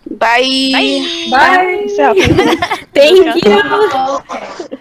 Bye. Bye. Peace out. Thank you.